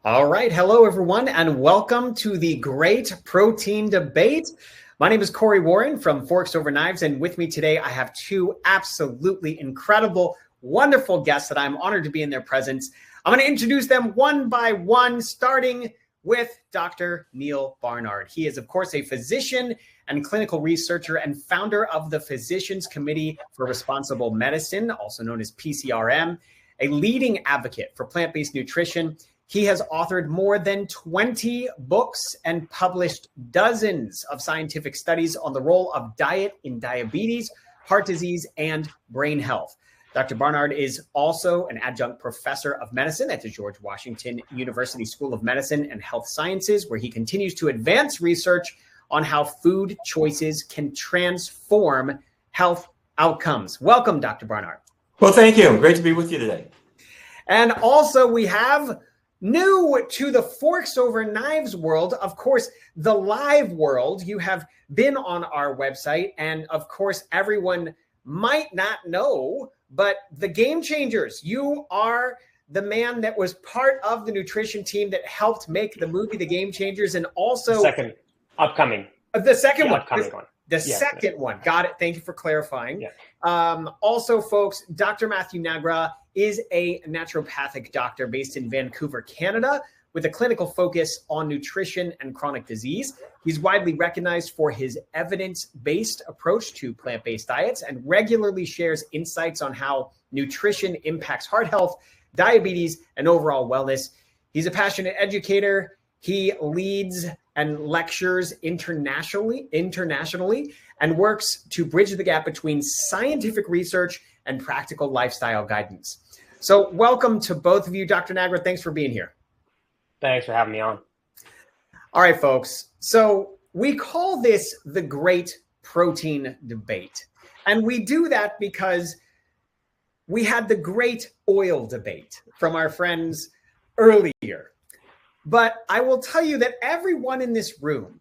All right. Hello, everyone, and welcome to the Great Protein Debate. My name is Corey Warren from Forks Over Knives, and with me today, I have two absolutely incredible, wonderful guests that I'm honored to be in their presence. I'm going to introduce them one by one, starting with Dr. Neal Barnard. He is, of course, a physician and clinical researcher and founder of the Physicians Committee for Responsible Medicine, also known as PCRM, a leading advocate for plant-based nutrition. He has authored more than 20 books and published dozens of scientific studies on the role of diet in diabetes, heart disease, and brain health. Dr. Barnard is also an adjunct professor of medicine at the George Washington University School of Medicine and Health Sciences, where he continues to advance research on how food choices can transform health outcomes. Welcome, Dr. Barnard. Well, thank you. Great to be with you today. And also we have new to the Forks Over Knives world, of course, the live world. You have been on our website, and of course, everyone might not know, but the Game Changers, you are the man that was part of the nutrition team that helped make the movie The Game Changers, and also the second one. The second one. Got it. Thank you for clarifying. Yeah. Also, folks, Dr. Matthew Nagra is a naturopathic doctor based in Vancouver, Canada, with a clinical focus on nutrition and chronic disease. He's widely recognized for his evidence-based approach to plant-based diets and regularly shares insights on how nutrition impacts heart health, diabetes, and overall wellness. He's a passionate educator. He leads and lectures internationally and works to bridge the gap between scientific research and practical lifestyle guidance. So welcome to both of you. Dr. Nagra, thanks for being here. Thanks for having me on. All right, folks. So we call this the Great Protein Debate. And we do that because we had the Great Oil Debate from our friends earlier. But I will tell you that everyone in this room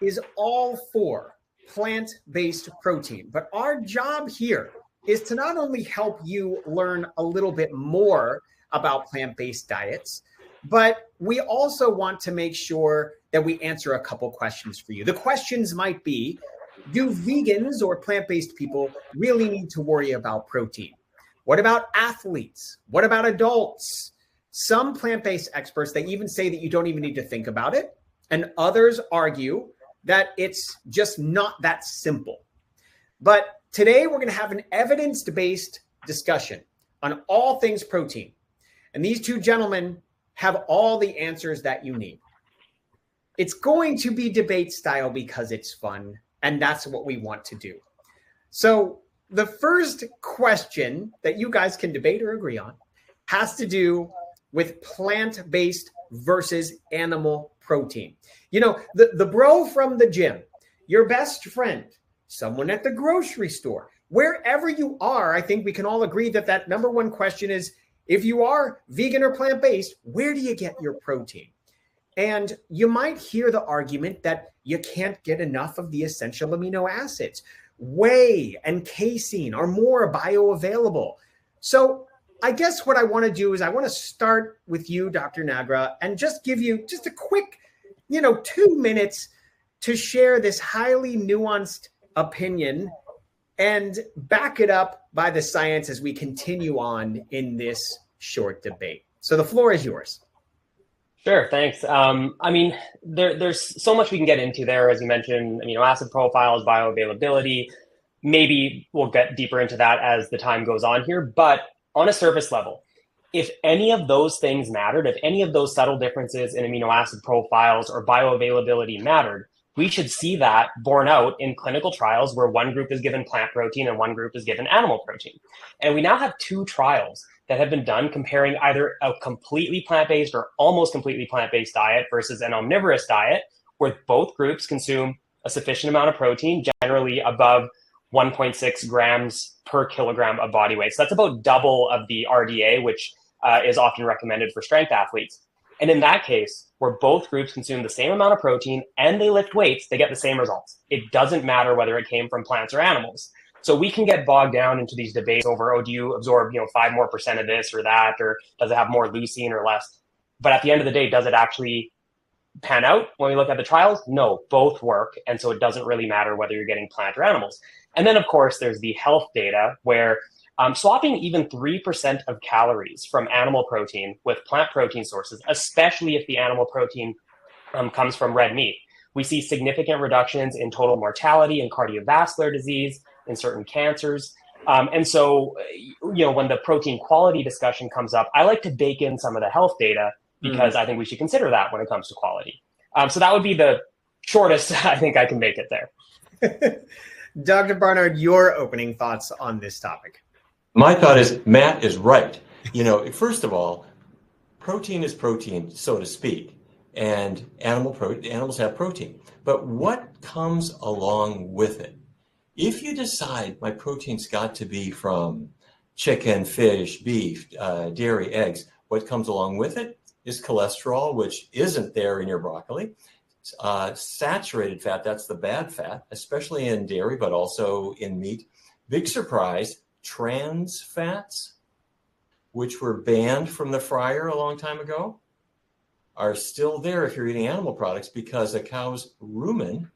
is all for plant-based protein. But our job here is to not only help you learn a little bit more about plant-based diets, but we also want to make sure that we answer a couple questions for you. The questions might be, do vegans or plant-based people really need to worry about protein? What about athletes? What about adults? Some plant-based experts, they even say that you don't even need to think about it. And others argue that it's just not that simple. But today we're going to have an evidence-based discussion on all things protein. And these two gentlemen have all the answers that you need. It's going to be debate style because it's fun, and that's what we want to do. So the first question that you guys can debate or agree on has to do with plant-based versus animal protein. You know, the bro from the gym, your best friend, someone at the grocery store, wherever you are, I think we can all agree that that number one question is, if you are vegan or plant-based, where do you get your protein? And you might hear the argument that you can't get enough of the essential amino acids. Whey and casein are more bioavailable. So I guess what I want to do is I want to start with you, Dr. Nagra, and just give you just a quick, 2 minutes to share this highly nuanced opinion and back it up by the science as we continue on in this short debate. So the floor is yours. Sure, thanks. There's so much we can get into there, as you mentioned, amino acid profiles, bioavailability. Maybe we'll get deeper into that as the time goes on here. But on a surface level, if any of those things mattered, if any of those subtle differences in amino acid profiles or bioavailability mattered, we should see that borne out in clinical trials where one group is given plant protein and one group is given animal protein. And we now have 2 trials that have been done comparing either a completely plant-based or almost completely plant-based diet versus an omnivorous diet, where both groups consume a sufficient amount of protein, generally above 1.6 grams per kilogram of body weight. So that's about double of the RDA, which is often recommended for strength athletes. And in that case, where both groups consume the same amount of protein and they lift weights, they get the same results. It doesn't matter whether it came from plants or animals. So we can get bogged down into these debates over, do you absorb, 5% more of this or that, or does it have more leucine or less? But at the end of the day, does it actually pan out when we look at the trials? No, both work. And so it doesn't really matter whether you're getting plant or animals. And then, of course, there's the health data where swapping even 3% of calories from animal protein with plant protein sources, especially if the animal protein comes from red meat, we see significant reductions in total mortality and cardiovascular disease, in certain cancers. And so, when the protein quality discussion comes up, I like to bake in some of the health data because I think we should consider that when it comes to quality. So that would be the shortest I think I can make it there. Dr. Barnard, your opening thoughts on this topic. My thought is Matt is right. First of all, protein is protein, so to speak, and animals have protein. But what comes along with it? If you decide my protein's got to be from chicken, fish, beef, dairy, eggs, what comes along with it is cholesterol, which isn't there in your broccoli. Saturated fat, that's the bad fat, especially in dairy, but also in meat. Big surprise, trans fats, which were banned from the fryer a long time ago, are still there if you're eating animal products because a cow's rumen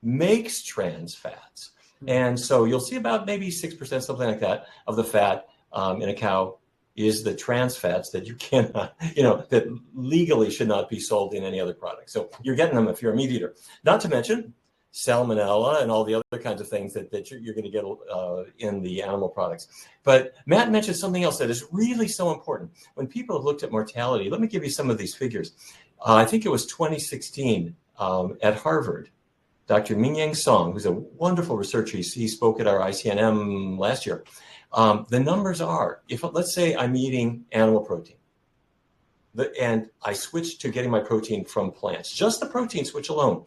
makes trans fats. And so you'll see about maybe 6%, something like that, of the fat in a cow is the trans fats that you cannot, that legally should not be sold in any other product. So you're getting them if you're a meat eater. Not to mention salmonella and all the other kinds of things that you're going to get in the animal products. But Matt mentioned something else that is really so important. When people have looked at mortality, let me give you some of these figures. I think it was 2016 at Harvard. Dr. Mingyang Song, who's a wonderful researcher, he spoke at our ICNM last year. The numbers are, let's say I'm eating animal protein, and I switch to getting my protein from plants, just the protein switch alone.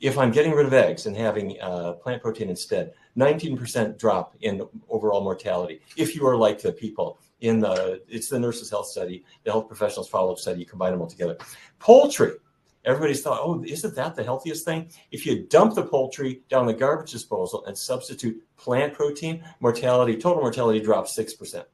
If I'm getting rid of eggs and having plant protein instead, 19% drop in overall mortality. If you are like the people it's the Nurses' Health Study, the Health Professionals Follow-Up Study, you combine them all together. Poultry. Everybody's thought, oh, isn't that the healthiest thing? If you dump the poultry down the garbage disposal and substitute plant protein, total mortality drops 6%.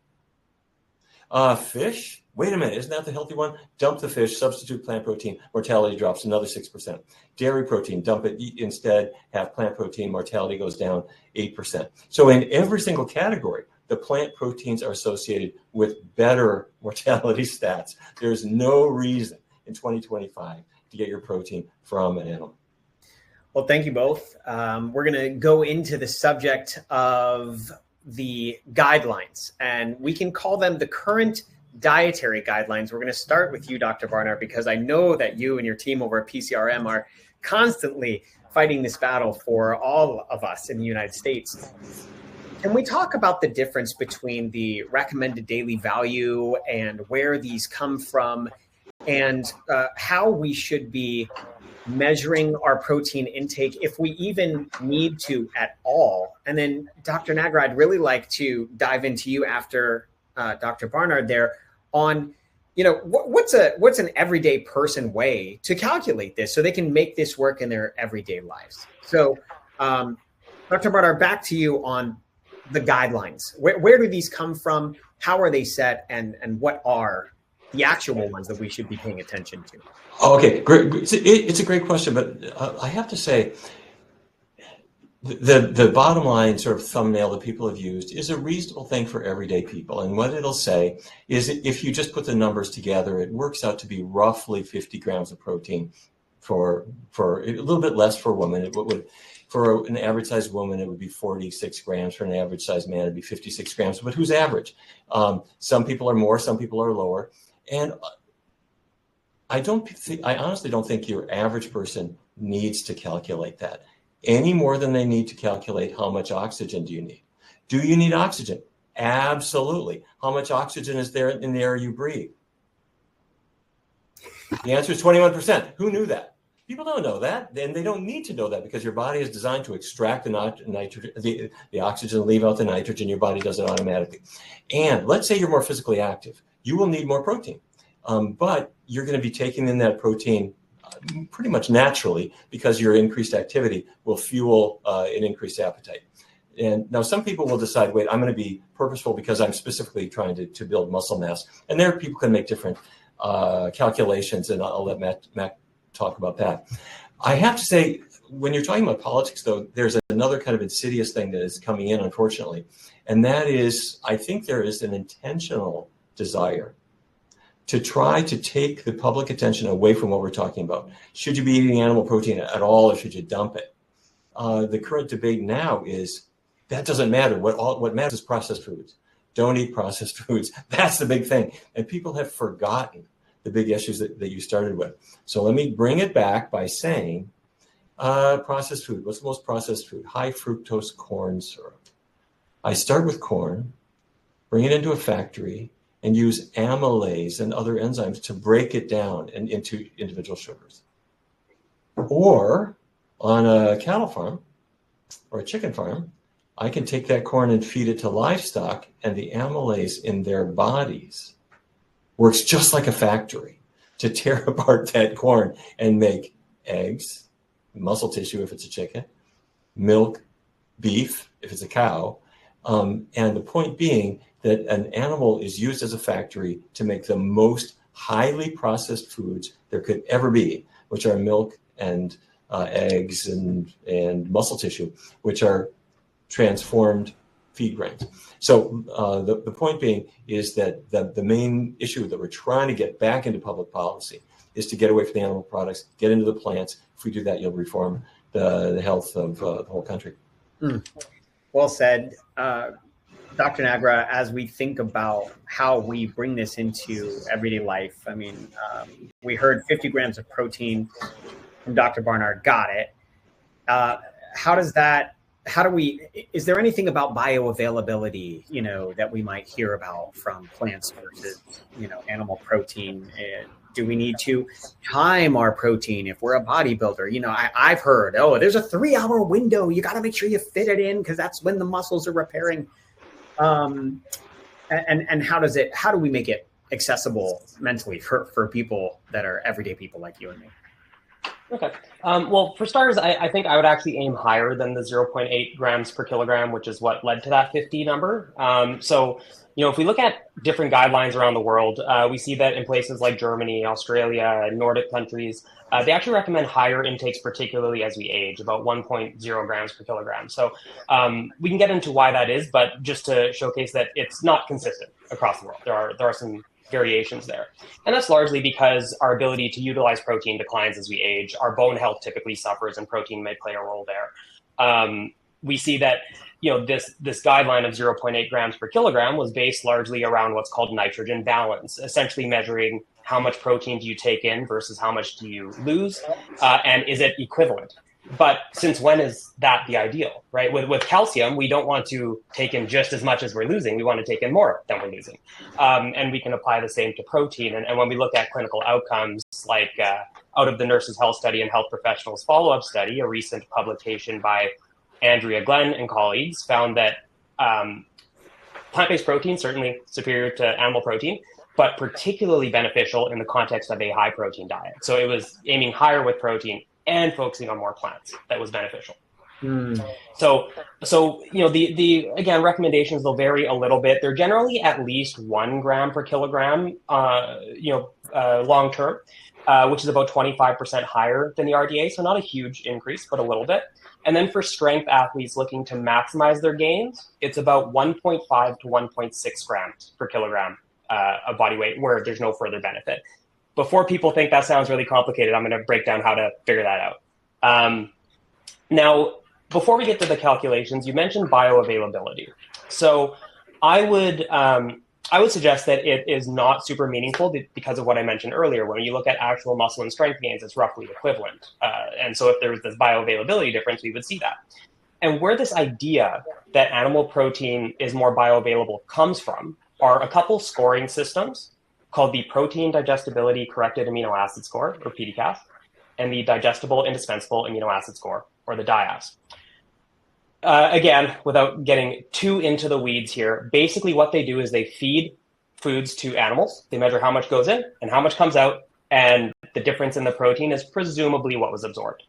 Fish, wait a minute, isn't that the healthy one? Dump the fish, substitute plant protein, mortality drops another 6%. Dairy protein, dump it instead, have plant protein, mortality goes down 8%. So in every single category, the plant proteins are associated with better mortality stats. There's no reason in 2025 to get your protein from an animal. Well, thank you both. We're going to go into the subject of the guidelines, and we can call them the current dietary guidelines. We're going to start with you, Dr. Barnard, because I know that you and your team over at PCRM are constantly fighting this battle for all of us in the United States. Can we talk about the difference between the recommended daily value and where these come from, and how we should be measuring our protein intake, if we even need to at all? And then, Dr. Nagra, I'd really like to dive into you after Dr. Barnard there on, what's an everyday person way to calculate this so they can make this work in their everyday lives. So, Dr. Barnard, back to you on the guidelines. Where do these come from? How are they set? And what are the actual ones that we should be paying attention to? Okay, great. It's a great question, but I have to say, the bottom line sort of thumbnail that people have used is a reasonable thing for everyday people. And what it'll say is if you just put the numbers together, it works out to be roughly 50 grams of protein for a little bit less for a woman. For an average sized woman, it would be 46 grams. For an average sized man, it'd be 56 grams. But who's average? Some people are more, some people are lower. And I honestly don't think your average person needs to calculate that any more than they need to calculate how much oxygen do you need. Do you need oxygen? Absolutely. How much oxygen is there in the air you breathe? The answer is 21%. Who knew that? People don't know that, and they don't need to know that because your body is designed to extract the nitrogen, the oxygen, leave out the nitrogen. Your body does it automatically. And let's say you're more physically active. You will need more protein, but you're going to be taking in that protein pretty much naturally because your increased activity will fuel an increased appetite. And now some people will decide, wait, I'm going to be purposeful because I'm specifically trying to build muscle mass. And there people can make different calculations, and I'll let Matt talk about that. I have to say, when you're talking about politics, though, there's another kind of insidious thing that is coming in, unfortunately, and that is, I think there is an intentional desire to try to take the public attention away from what we're talking about. Should you be eating animal protein at all, or should you dump it? The current debate now is that doesn't matter. What matters is processed foods. Don't eat processed foods. That's the big thing. And people have forgotten the big issues that you started with. So let me bring it back by saying, processed food. What's the most processed food? High fructose corn syrup. I start with corn, bring it into a factory, and use amylase and other enzymes to break it down into individual sugars. Or on a cattle farm or a chicken farm, I can take that corn and feed it to livestock, and the amylase in their bodies works just like a factory to tear apart that corn and make eggs, muscle tissue if it's a chicken, milk, beef if it's a cow. And the point being that an animal is used as a factory to make the most highly processed foods there could ever be, which are milk and eggs and muscle tissue, which are transformed feed grains. So the point being is that the main issue that we're trying to get back into public policy is to get away from the animal products, get into the plants. If we do that, you'll reform the health of the whole country. Well said. Dr. Nagra, as we think about how we bring this into everyday life, I mean, we heard 50 grams of protein from Dr. Barnard. Got it. Is there anything about bioavailability, that we might hear about from plants versus, animal protein? Do we need to time our protein if we're a bodybuilder? I've heard, there's a 3-hour window. You got to make sure you fit it in because that's when the muscles are repairing. And how do we make it accessible mentally for people that are everyday people like you and me? Okay. Well, for starters, I think I would actually aim higher than the 0.8 grams per kilogram, which is what led to that 50 number. So, if we look at different guidelines around the world, we see that in places like Germany, Australia, Nordic countries, they actually recommend higher intakes, particularly as we age, about 1.0 grams per kilogram. So we can get into why that is, but just to showcase that it's not consistent across the world. There are some variations there. And that's largely because our ability to utilize protein declines as we age. Our bone health typically suffers, and protein may play a role there. We see that this guideline of 0.8 grams per kilogram was based largely around what's called nitrogen balance, essentially measuring how much protein do you take in versus how much do you lose, and is it equivalent? But since when is that the ideal, right? With calcium, we don't want to take in just as much as we're losing. We want to take in more than we're losing. And we can apply the same to protein. And when we look at clinical outcomes, like out of the Nurses' Health Study and Health Professionals Follow-Up Study, a recent publication by Andrea Glenn and colleagues found that plant-based protein, certainly superior to animal protein, but particularly beneficial in the context of a high-protein diet. So it was aiming higher with protein and focusing on more plants that was beneficial. So the again, recommendations will vary a little bit. They're generally at least 1 gram per kilogram, long term, which is about 25% higher than the RDA. So not a huge increase, but a little bit. And then for strength athletes looking to maximize their gains, it's about 1.5 to 1.6 grams per kilogram of body weight, where there's no further benefit. Before people think that sounds really complicated, I'm going to break down how to figure that out. Now, before we get to the calculations, you mentioned bioavailability. So I would suggest that it is not super meaningful because of what I mentioned earlier. When you look at actual muscle and strength gains, it's roughly equivalent. And so if there was this bioavailability difference, we would see that. And where this idea that animal protein is more bioavailable comes from are a couple scoring systems called the Protein Digestibility Corrected Amino Acid Score, or PDCAS, and the Digestible Indispensable Amino Acid Score, or the DIAS. Again, without getting too into the weeds here, basically what they do is they feed foods to animals. They measure how much goes in and how much comes out, and the difference in the protein is presumably what was absorbed.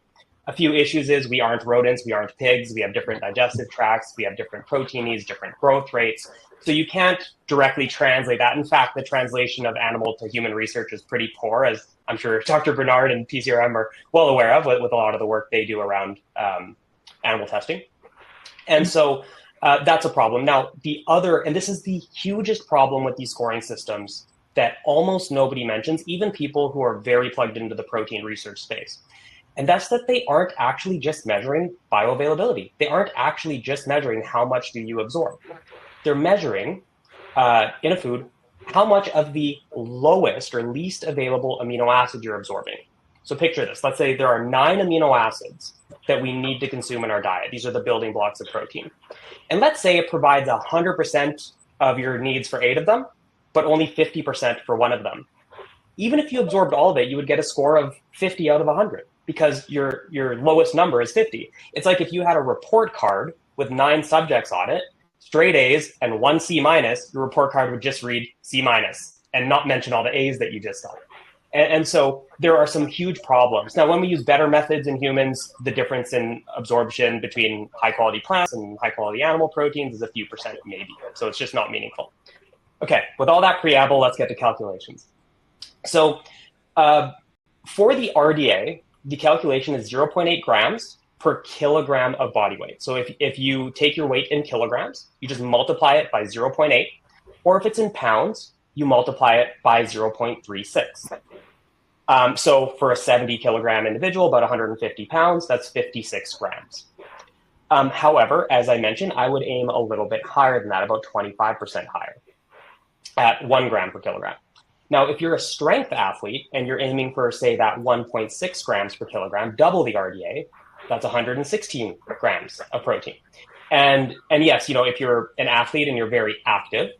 A few issues is we aren't rodents, we aren't pigs, we have different digestive tracts, we have different protein needs, different growth rates. So you can't directly translate that. In fact, the translation of animal to human research is pretty poor, as I'm sure Dr. Barnard and PCRM are well aware of with a lot of the work they do around animal testing. And so that's a problem. Now, and this is the hugest problem with these scoring systems that almost nobody mentions, even people who are very plugged into the protein research space. And that's that they aren't actually just measuring bioavailability. They aren't actually just measuring how much do you absorb. They're measuring in a food how much of the lowest or least available amino acid you're absorbing. So picture this. Let's say there are 9 amino acids that we need to consume in our diet. These are the building blocks of protein. And let's say it provides 100% of your needs for 8 of them, but only 50% for 1 of them. Even if you absorbed all of it, you would get a score of 50 out of 100 because your lowest number is 50. It's like if you had a report card with 9 subjects on it, straight A's and 1 C minus, your report card would just read C minus and not mention all the A's that you just got. And so there are some huge problems. Now, when we use better methods in humans, the difference in absorption between high quality plants and high quality animal proteins is a few percent maybe. So it's just not meaningful. Okay, with all that preamble, let's get to calculations. So for the RDA, the calculation is 0.8 grams per kilogram of body weight. So if you take your weight in kilograms, you just multiply it by 0.8, or if it's in pounds, you multiply it by 0.36. So for a 70 kilogram individual, about 150 pounds, that's 56 grams. However, as I mentioned, I would aim a little bit higher than that, about 25% higher at 1 gram per kilogram. Now, if you're a strength athlete and you're aiming for, say, that 1.6 grams per kilogram, double the RDA, that's 116 grams of protein. And yes, if you're an athlete and you're very active,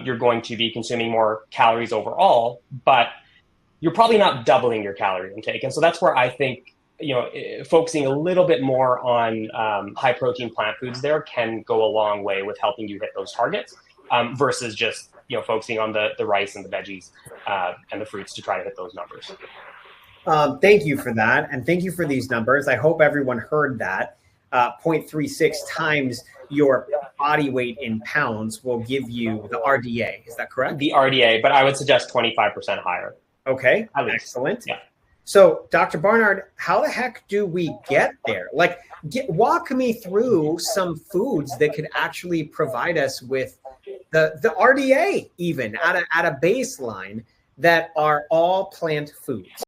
you're going to be consuming more calories overall, but you're probably not doubling your calorie intake. And so that's where I think, focusing a little bit more on high protein plant foods there can go a long way with helping you hit those targets versus just, focusing on the rice and the veggies and the fruits to try to hit those numbers. Thank you for that. And thank you for these numbers. I hope everyone heard that. 0.36 times your body weight in pounds will give you the RDA. Is that correct? The RDA, but I would suggest 25% higher. Okay, excellent. Yeah. So, Dr. Barnard, how the heck do we get there? Walk me through some foods that could actually provide us with the RDA, even at a baseline, that are all plant foods.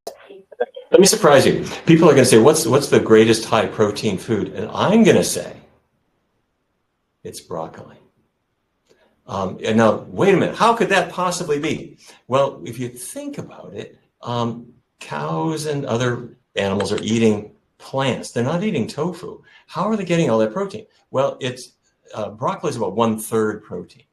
Let me surprise you. People are going to say, what's the greatest high protein food? And I'm going to say it's broccoli. And now, wait a minute. How could that possibly be? Well, if you think about it, cows and other animals are eating plants. They're not eating tofu. How are they getting all that protein? Well, broccoli is about 1/3 protein.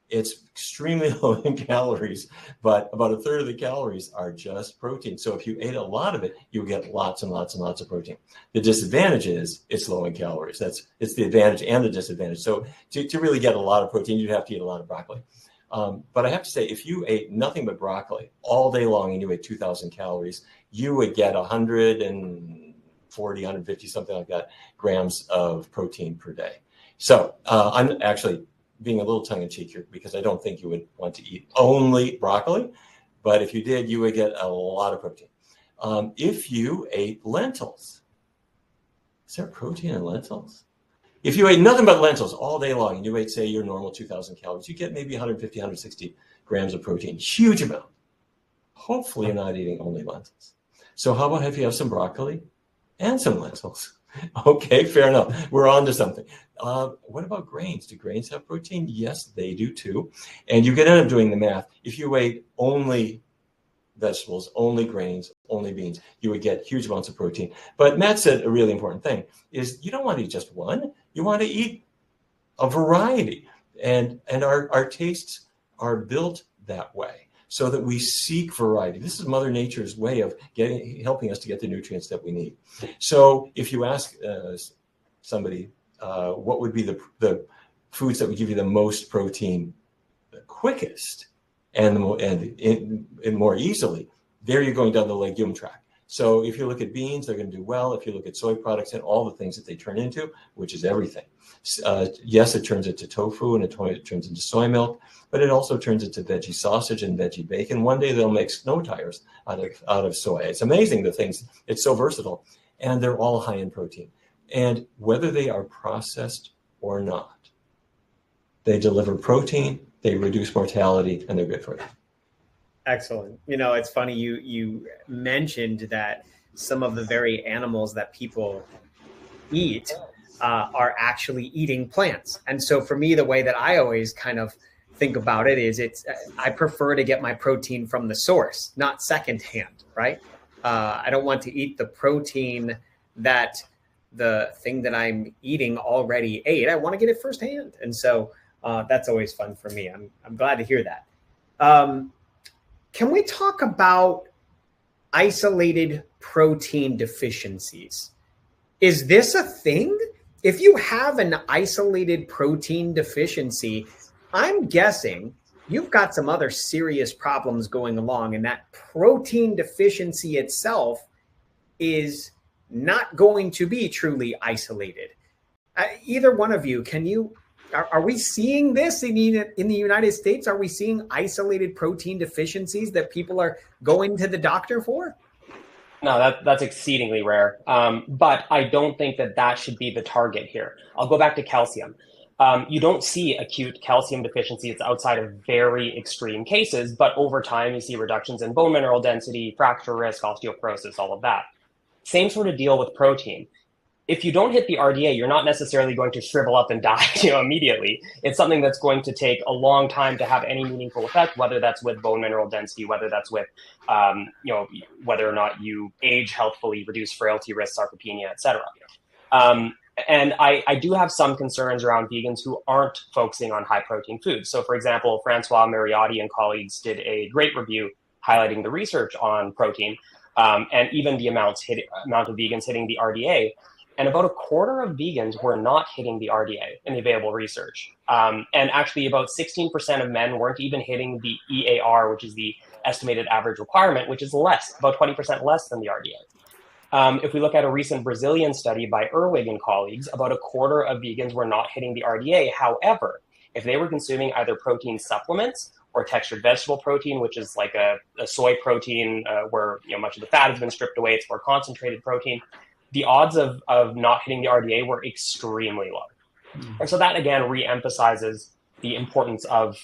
It's extremely low in calories, but about 1/3 of the calories are just protein. So if you ate a lot of it, you get lots and lots and lots of protein. The disadvantage is it's low in calories. It's the advantage and the disadvantage. So to really get a lot of protein, you'd have to eat a lot of broccoli. But I have to say, if you ate nothing but broccoli all day long and you ate 2,000 calories, you would get 140, 150, something like that, grams of protein per day. So I'm actually being a little tongue-in-cheek here because I don't think you would want to eat only broccoli, but if you did, you would get a lot of protein. If you ate lentils, is there protein in lentils? If you ate nothing but lentils all day long and you ate, say, your normal 2,000 calories, you get maybe 150, 160 grams of protein, huge amount. Hopefully you're not eating only lentils. So how about if you have some broccoli and some lentils? Okay, fair enough. We're on to something. What about grains? Do grains have protein? Yes, they do too. And you can end up doing the math. If you ate only vegetables, only grains, only beans, you would get huge amounts of protein. But Matt said a really important thing is you don't want to eat just one. You want to eat a variety. And our tastes are built that way so that we seek variety. This is Mother Nature's way of helping us to get the nutrients that we need. So if you ask somebody what would be the foods that would give you the most protein the quickest and more easily, there you're going down the legume track. So if you look at beans, they're going to do well. If you look at soy products and all the things that they turn into, which is everything. Yes, it turns into tofu and it turns into soy milk, but it also turns into veggie sausage and veggie bacon. One day they'll make snow tires out of soy. It's amazing the things, it's so versatile, and they're all high in protein. And whether they are processed or not, they deliver protein, they reduce mortality, and they're good for you. Excellent. You know, it's funny you mentioned that some of the very animals that people eat are actually eating plants. And so for me, the way that I always kind of think about it is I prefer to get my protein from the source, not secondhand, right? I don't want to eat the protein that the thing that I'm eating already ate. I want to get it firsthand. And so that's always fun for me. I'm glad to hear that. Can we talk about isolated protein deficiencies? Is this a thing? If you have an isolated protein deficiency, I'm guessing you've got some other serious problems going along, and that protein deficiency itself is not going to be truly isolated. Either one of you, are we seeing this in the United States? Are we seeing isolated protein deficiencies that people are going to the doctor for? No, that's exceedingly rare. But I don't think that should be the target here. I'll go back to calcium. You don't see acute calcium deficiency. It's outside of very extreme cases, but over time you see reductions in bone mineral density, fracture risk, osteoporosis, all of that. Same sort of deal with protein. If you don't hit the RDA, you're not necessarily going to shrivel up and die, immediately. It's something that's going to take a long time to have any meaningful effect, whether that's with bone mineral density, whether that's with, whether or not you age healthfully, reduce frailty risks, sarcopenia, et cetera. And I do have some concerns around vegans who aren't focusing on high protein foods. So for example, Francois Mariotti and colleagues did a great review highlighting the research on protein, and even the amount of vegans hitting the RDA. And about a quarter of vegans were not hitting the RDA in the available research. And actually about 16% of men weren't even hitting the EAR, which is the estimated average requirement, which is less, about 20% less than the RDA. If we look at a recent Brazilian study by Erwig and colleagues, about a quarter of vegans were not hitting the RDA. However, if they were consuming either protein supplements or textured vegetable protein, which is like a soy protein where much of the fat has been stripped away, it's more concentrated protein, the odds of not hitting the RDA were extremely low. And so that, again, re-emphasizes the importance of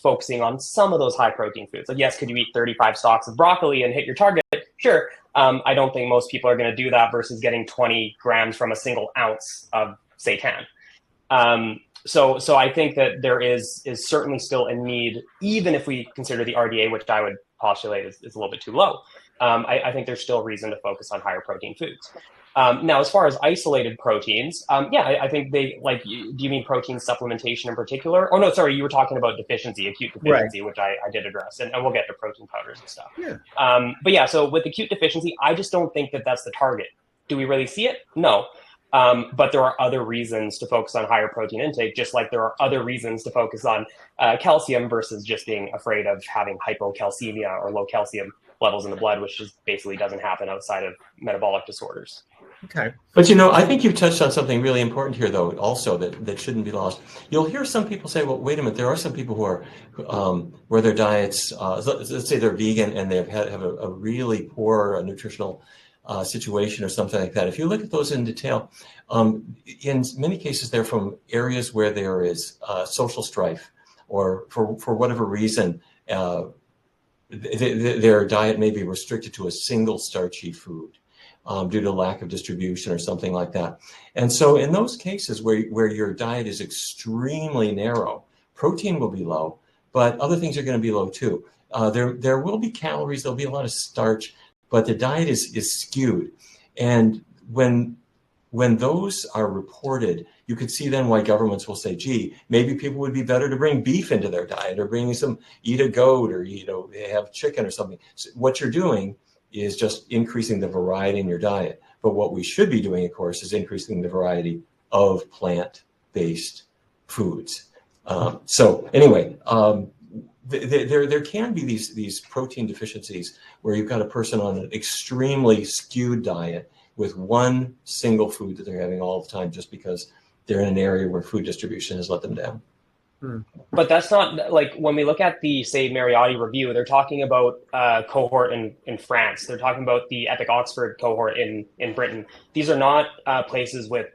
focusing on some of those high protein foods. Like, yes, could you eat 35 stalks of broccoli and hit your target? Sure. I don't think most people are going to do that versus getting 20 grams from a single ounce of seitan. So I think that there is certainly still a need, even if we consider the RDA, which I would postulate is a little bit too low. I think there's still reason to focus on higher protein foods. Now, as far as isolated proteins, I think do you mean protein supplementation in particular? Oh, no, sorry, you were talking about deficiency, acute deficiency, right, which I did address, and we'll get to protein powders and stuff. Yeah. But yeah, so with acute deficiency, I just don't think that's the target. Do we really see it? No. But there are other reasons to focus on higher protein intake, just like there are other reasons to focus on calcium versus just being afraid of having hypocalcemia or low calcium levels in the blood, which just basically doesn't happen outside of metabolic disorders. Okay. But I think you've touched on something really important here, though, also that shouldn't be lost. You'll hear some people say, well, wait a minute, there are some people who are where their diets, let's say they're vegan and they have a really poor nutritional situation or something like that. If you look at those in detail, in many cases, they're from areas where there is social strife, or for whatever reason, their diet may be restricted to a single starchy food due to lack of distribution or something like that. And so in those cases where your diet is extremely narrow, protein will be low, but other things are going to be low too. There will be calories, there'll be a lot of starch, but the diet is skewed. And when those are reported, you could see then why governments will say, gee, maybe people would be better to bring beef into their diet, or eat a goat, or have chicken or something. So what you're doing is just increasing the variety in your diet. But what we should be doing, of course, is increasing the variety of plant-based foods. So anyway, there can be these protein deficiencies where you've got a person on an extremely skewed diet with one single food that they're having all the time just because they're in an area where food distribution has let them down. But that's not like when we look at the, say, Mariotti review, they're talking about cohort in France. They're talking about the Epic Oxford cohort in Britain. These are not places with,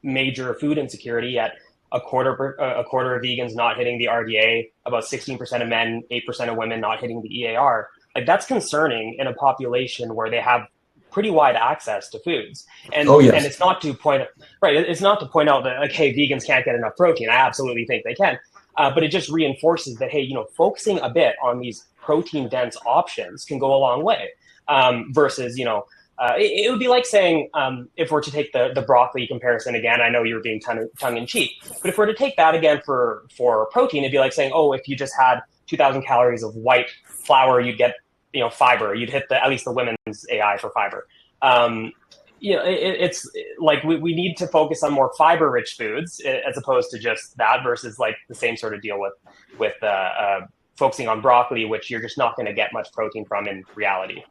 major food insecurity, yet a quarter of vegans not hitting the RDA, about 16% of men, 8% of women not hitting the EAR. Like, that's concerning in a population where they have pretty wide access to foods. And and it's not to point out that, like, hey, vegans can't get enough protein. I absolutely think they can. But it just reinforces that, hey, focusing a bit on these protein dense options can go a long way, versus, it would be like saying, if we're to take the broccoli comparison again, I know you were being tongue in cheek, but if we're to take that again for protein, it'd be like saying, oh, if you just had 2,000 calories of white flour, you'd get, fiber. You'd hit at least the women's AI for fiber. It's like we need to focus on more fiber-rich foods as opposed to just that, versus like the same sort of deal with focusing on broccoli, which you're just not going to get much protein from in reality.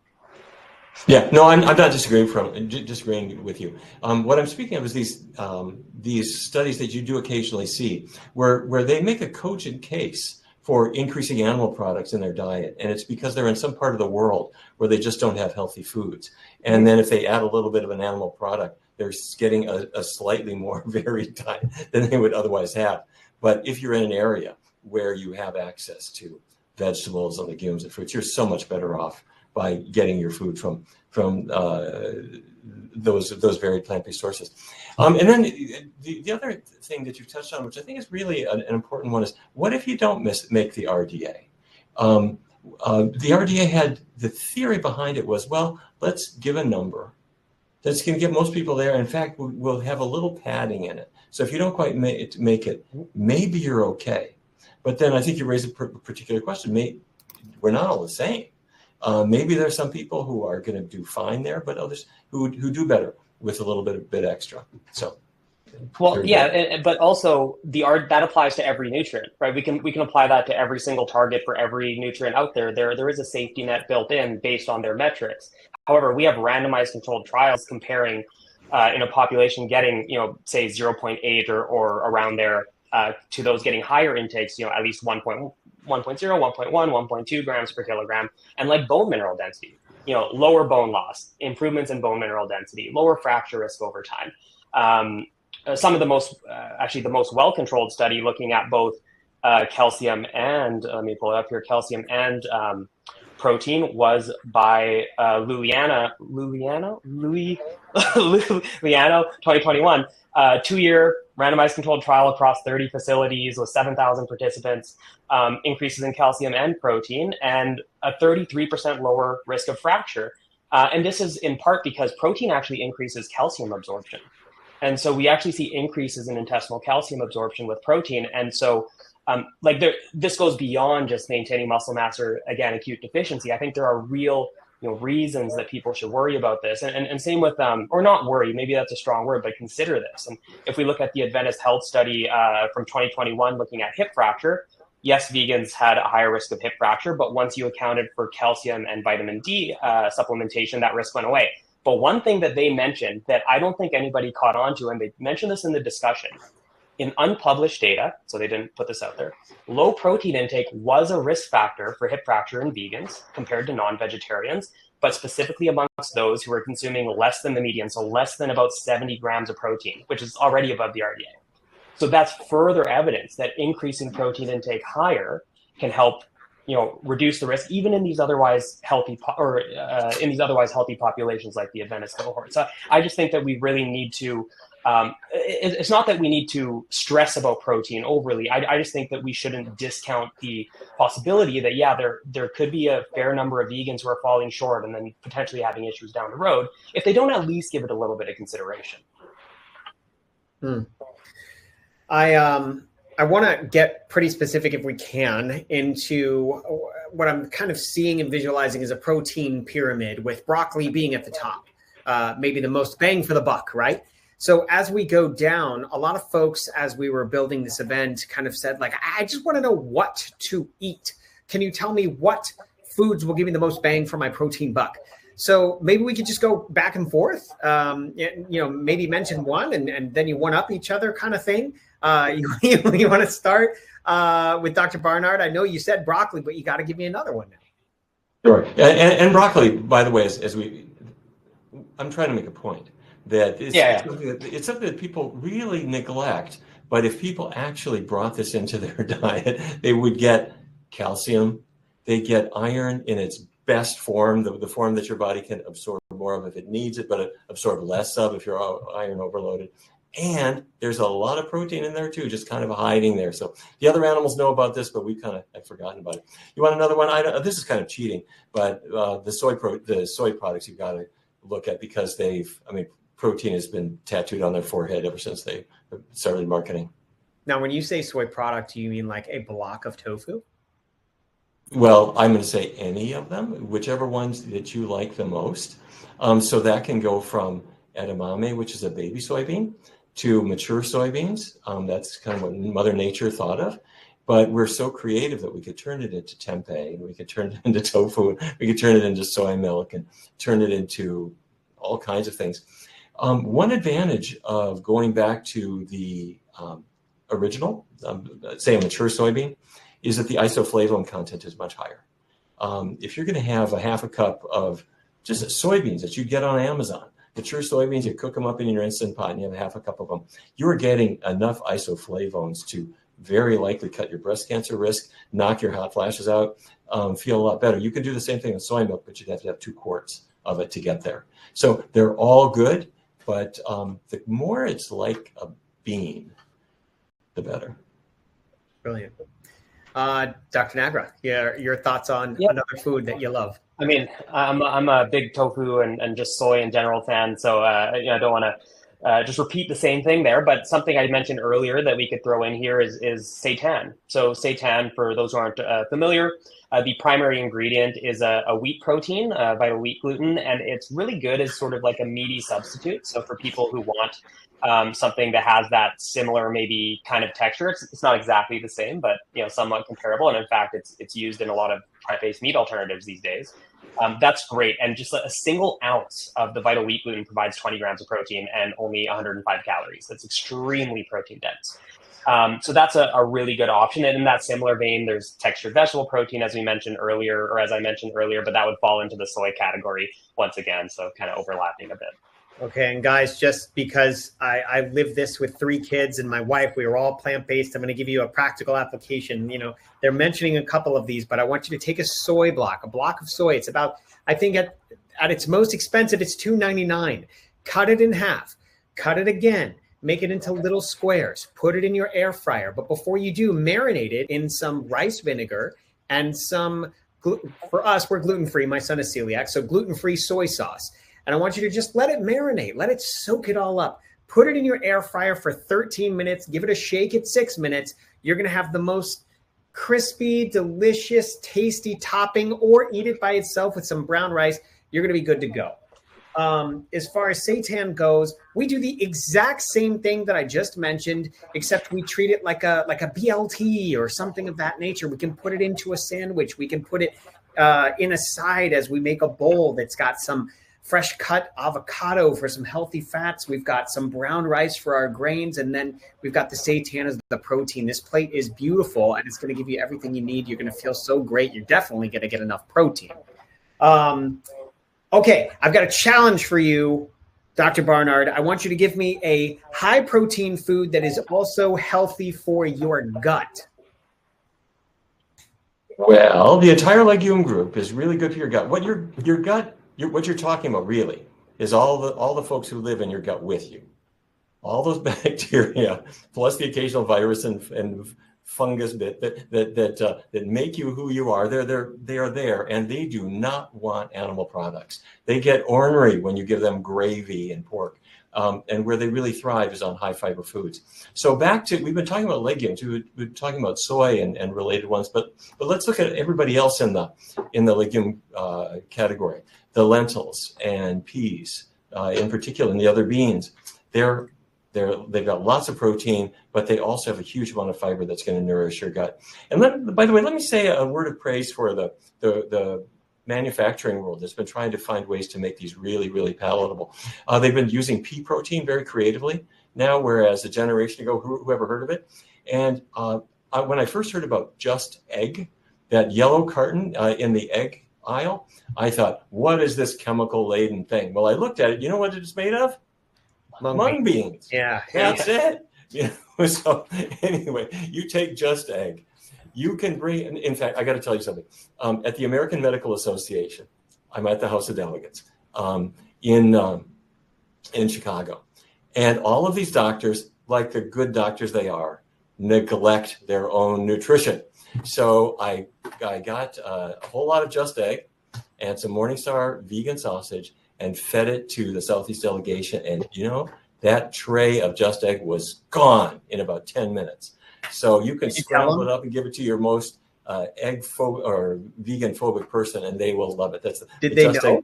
Yeah, no, I'm not disagreeing with you. What I'm speaking of is these studies that you do occasionally see where they make a cogent case for increasing animal products in their diet. And it's because they're in some part of the world where they just don't have healthy foods. And then if they add a little bit of an animal product, they're getting a slightly more varied diet than they would otherwise have. But if you're in an area where you have access to vegetables and legumes and fruits, you're so much better off by getting your food from those varied plant-based sources. And then the other thing that you've touched on, which I think is really an important one, is what if you don't make the RDA? The RDA had, the theory behind it was, well, let's give a number that's going to get most people there. In fact, we'll have a little padding in it. So if you don't quite make it, maybe you're okay. But then I think you raise a particular question. We're not all the same. Maybe there's some people who are going to do fine there, but others who do better with a little bit extra. So, well, yeah, but also that applies to every nutrient, right? We can apply that to every single target for every nutrient out there. There is a safety net built in based on their metrics. However, we have randomized controlled trials comparing in a population getting, say 0.8 or around there to those getting higher intakes, at least 1.0, 1.1, 1.2 grams per kilogram, and like bone mineral density, lower bone loss, improvements in bone mineral density, lower fracture risk over time. Some of the most well-controlled study looking at both calcium and, let me pull it up here, calcium and protein was by Luliano 2021, 2-year randomized controlled trial across 30 facilities with 7,000 participants, increases in calcium and protein, and a 33% lower risk of fracture. And this is in part because protein actually increases calcium absorption. And so we actually see increases in intestinal calcium absorption with protein. And so this goes beyond just maintaining muscle mass or, again, acute deficiency. I think there are real reasons that people should worry about this. And same with, or not worry, maybe that's a strong word, but consider this. And if we look at the Adventist Health study from 2021 looking at hip fracture, yes, vegans had a higher risk of hip fracture, but once you accounted for calcium and vitamin D supplementation, that risk went away. But one thing that they mentioned that I don't think anybody caught on to, and they mentioned this in the discussion, in unpublished data, so they didn't put this out there, low protein intake was a risk factor for hip fracture in vegans compared to non-vegetarians, but specifically amongst those who were consuming less than the median, so less than about 70 grams of protein, which is already above the RDA. So that's further evidence that increasing protein intake higher can help, reduce the risk, even in these otherwise healthy populations like the Adventist cohort. So I just think that we really need to. It's not that we need to stress about protein overly. I just think that we shouldn't discount the possibility that, there could be a fair number of vegans who are falling short and then potentially having issues down the road if they don't at least give it a little bit of consideration. I want to get pretty specific, if we can, into what I'm kind of seeing and visualizing as a protein pyramid, with broccoli being at the top, maybe the most bang for the buck, right? So as we go down, a lot of folks, as we were building this event, kind of said, like, I just want to know what to eat can you tell me what foods will give me the most bang for my protein buck? So maybe we could just go back and forth, maybe mention one and then you one up each other kind of thing. You want to start with Dr. Barnard? I know you said broccoli, but you got to give me another one now. Sure. And broccoli, by the way, I'm trying to make a point that it's something that people really neglect. But if people actually brought this into their diet, they would get calcium, they get iron in its best form, the form that your body can absorb more of if it needs it, but absorb less of if you're iron overloaded. And there's a lot of protein in there too, just kind of hiding there. So the other animals know about this, but we kind of have forgotten about it. You want another one? This is kind of cheating, but the soy products you've got to look at because protein has been tattooed on their forehead ever since they started marketing. Now, when you say soy product, do you mean like a block of tofu? Well, I'm going to say any of them, whichever ones that you like the most. So that can go from edamame, which is a baby soybean, to mature soybeans. That's kind of what Mother Nature thought of. But we're so creative that we could turn it into tempeh, and we could turn it into tofu, we could turn it into soy milk, and turn it into all kinds of things. One advantage of going back to the original, say a mature soybean, is that the isoflavone content is much higher. If you're going to have a half a cup of just soybeans that you get on Amazon, mature soybeans, you cook them up in your Instant Pot and you have half a cup of them, you're getting enough isoflavones to very likely cut your breast cancer risk, knock your hot flashes out, feel a lot better. You could do the same thing with soy milk, but you'd have to have 2 quarts of it to get there. So they're all good, but the more it's like a bean, the better. Brilliant. Dr. Nagra, your thoughts on another food that you love? I mean, I'm a big tofu and just soy in general fan, so I don't want to just repeat the same thing there. But something I mentioned earlier that we could throw in here is seitan. So seitan, for those who aren't familiar, the primary ingredient is a wheat protein, vital wheat gluten, and it's really good as sort of like a meaty substitute. So for people who want something that has that similar maybe kind of texture, it's not exactly the same, but somewhat comparable. And in fact, it's used in a lot of plant-based meat alternatives these days. That's great. And just a single ounce of the vital wheat gluten provides 20 grams of protein and only 105 calories. That's extremely protein dense. So that's a really good option. And in that similar vein, there's textured vegetable protein, as I mentioned earlier, but that would fall into the soy category once again. So kind of overlapping a bit. Okay. And guys, just because I live this with 3 kids and my wife, we are all plant-based, I'm going to give you a practical application. They're mentioning a couple of these, but I want you to take a soy block, a block of soy. It's about, I think at its most expensive, it's $2.99. Cut it in half, cut it again, make it into little squares, put it in your air fryer. But before you do, marinate it in some rice vinegar and some, for us, we're gluten-free. My son is celiac, so gluten-free soy sauce. And I want you to just let it marinate, let it soak it all up. Put it in your air fryer for 13 minutes, give it a shake at 6 minutes. You're going to have the most crispy, delicious, tasty topping, or eat it by itself with some brown rice. You're going to be good to go. As far as seitan goes, we do the exact same thing that I just mentioned, except we treat it like a BLT or something of that nature. We can put it into a sandwich. We can put it in a side as we make a bowl that's got some fresh cut avocado for some healthy fats. We've got some brown rice for our grains, and then we've got the seitan as the protein. This plate is beautiful, and it's going to give you everything you need. You're going to feel so great. You're definitely going to get enough protein. Okay, I've got a challenge for you, Dr. Barnard. I want you to give me a high protein food that is also healthy for your gut. Well, the entire legume group is really good for your gut. What your gut, what you're talking about really is all the folks who live in your gut with you. All those bacteria, plus the occasional virus and fungus bit that make you who you are. They are there, and they do not want animal products. They get ornery when you give them gravy and pork. And where they really thrive is on high fiber foods. So back to, we've been talking about legumes, we've been talking about soy and related ones, but let's look at everybody else in the legume category. The lentils and peas, in particular, and the other beans. They're They've got lots of protein, but they also have a huge amount of fiber that's going to nourish your gut. And by the way, let me say a word of praise for the manufacturing world that's been trying to find ways to make these really, really palatable. They've been using pea protein very creatively now, whereas a generation ago, whoever heard of it? And when I first heard about Just Egg, that yellow carton in the egg aisle, I thought, what is this chemical-laden thing? Well, I looked at it. You know what it's made of? Mung beans. Yeah. That's it. So anyway, you take Just Egg. You can bring, in fact, I got to tell you something. At the American Medical Association, I'm at the House of Delegates in Chicago. And all of these doctors, like the good doctors they are, neglect their own nutrition. So I got a whole lot of Just Egg and some Morningstar vegan sausage and fed it to the Southeast delegation. And, that tray of Just Egg was gone in about 10 minutes. So you can scramble it up and give it to your most egg phobic or vegan phobic person, and they will love it. Did they know?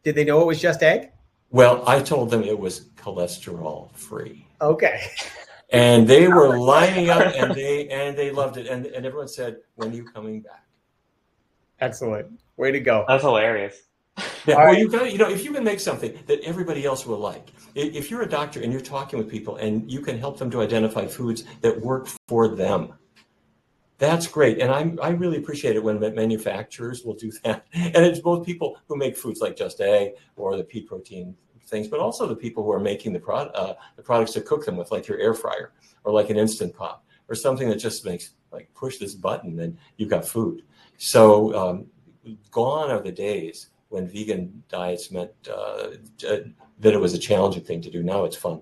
Did they know it was Just Egg? Well, I told them it was cholesterol free. Okay. And they were lining up, and they loved it. And everyone said, "When are you coming back?" Excellent. Way to go. That's hilarious. Yeah, well, you got if you can make something that everybody else will like. If you're a doctor and you're talking with people and you can help them to identify foods that work for them, that's great. And I really appreciate it when manufacturers will do that. And it's both people who make foods like Just Egg or the pea protein things, but also the people who are making the products to cook them with, like your air fryer or like an Instant Pot or something that just makes like push this button and you've got food. So gone are the days when vegan diets meant that it was a challenging thing to do. Now it's fun.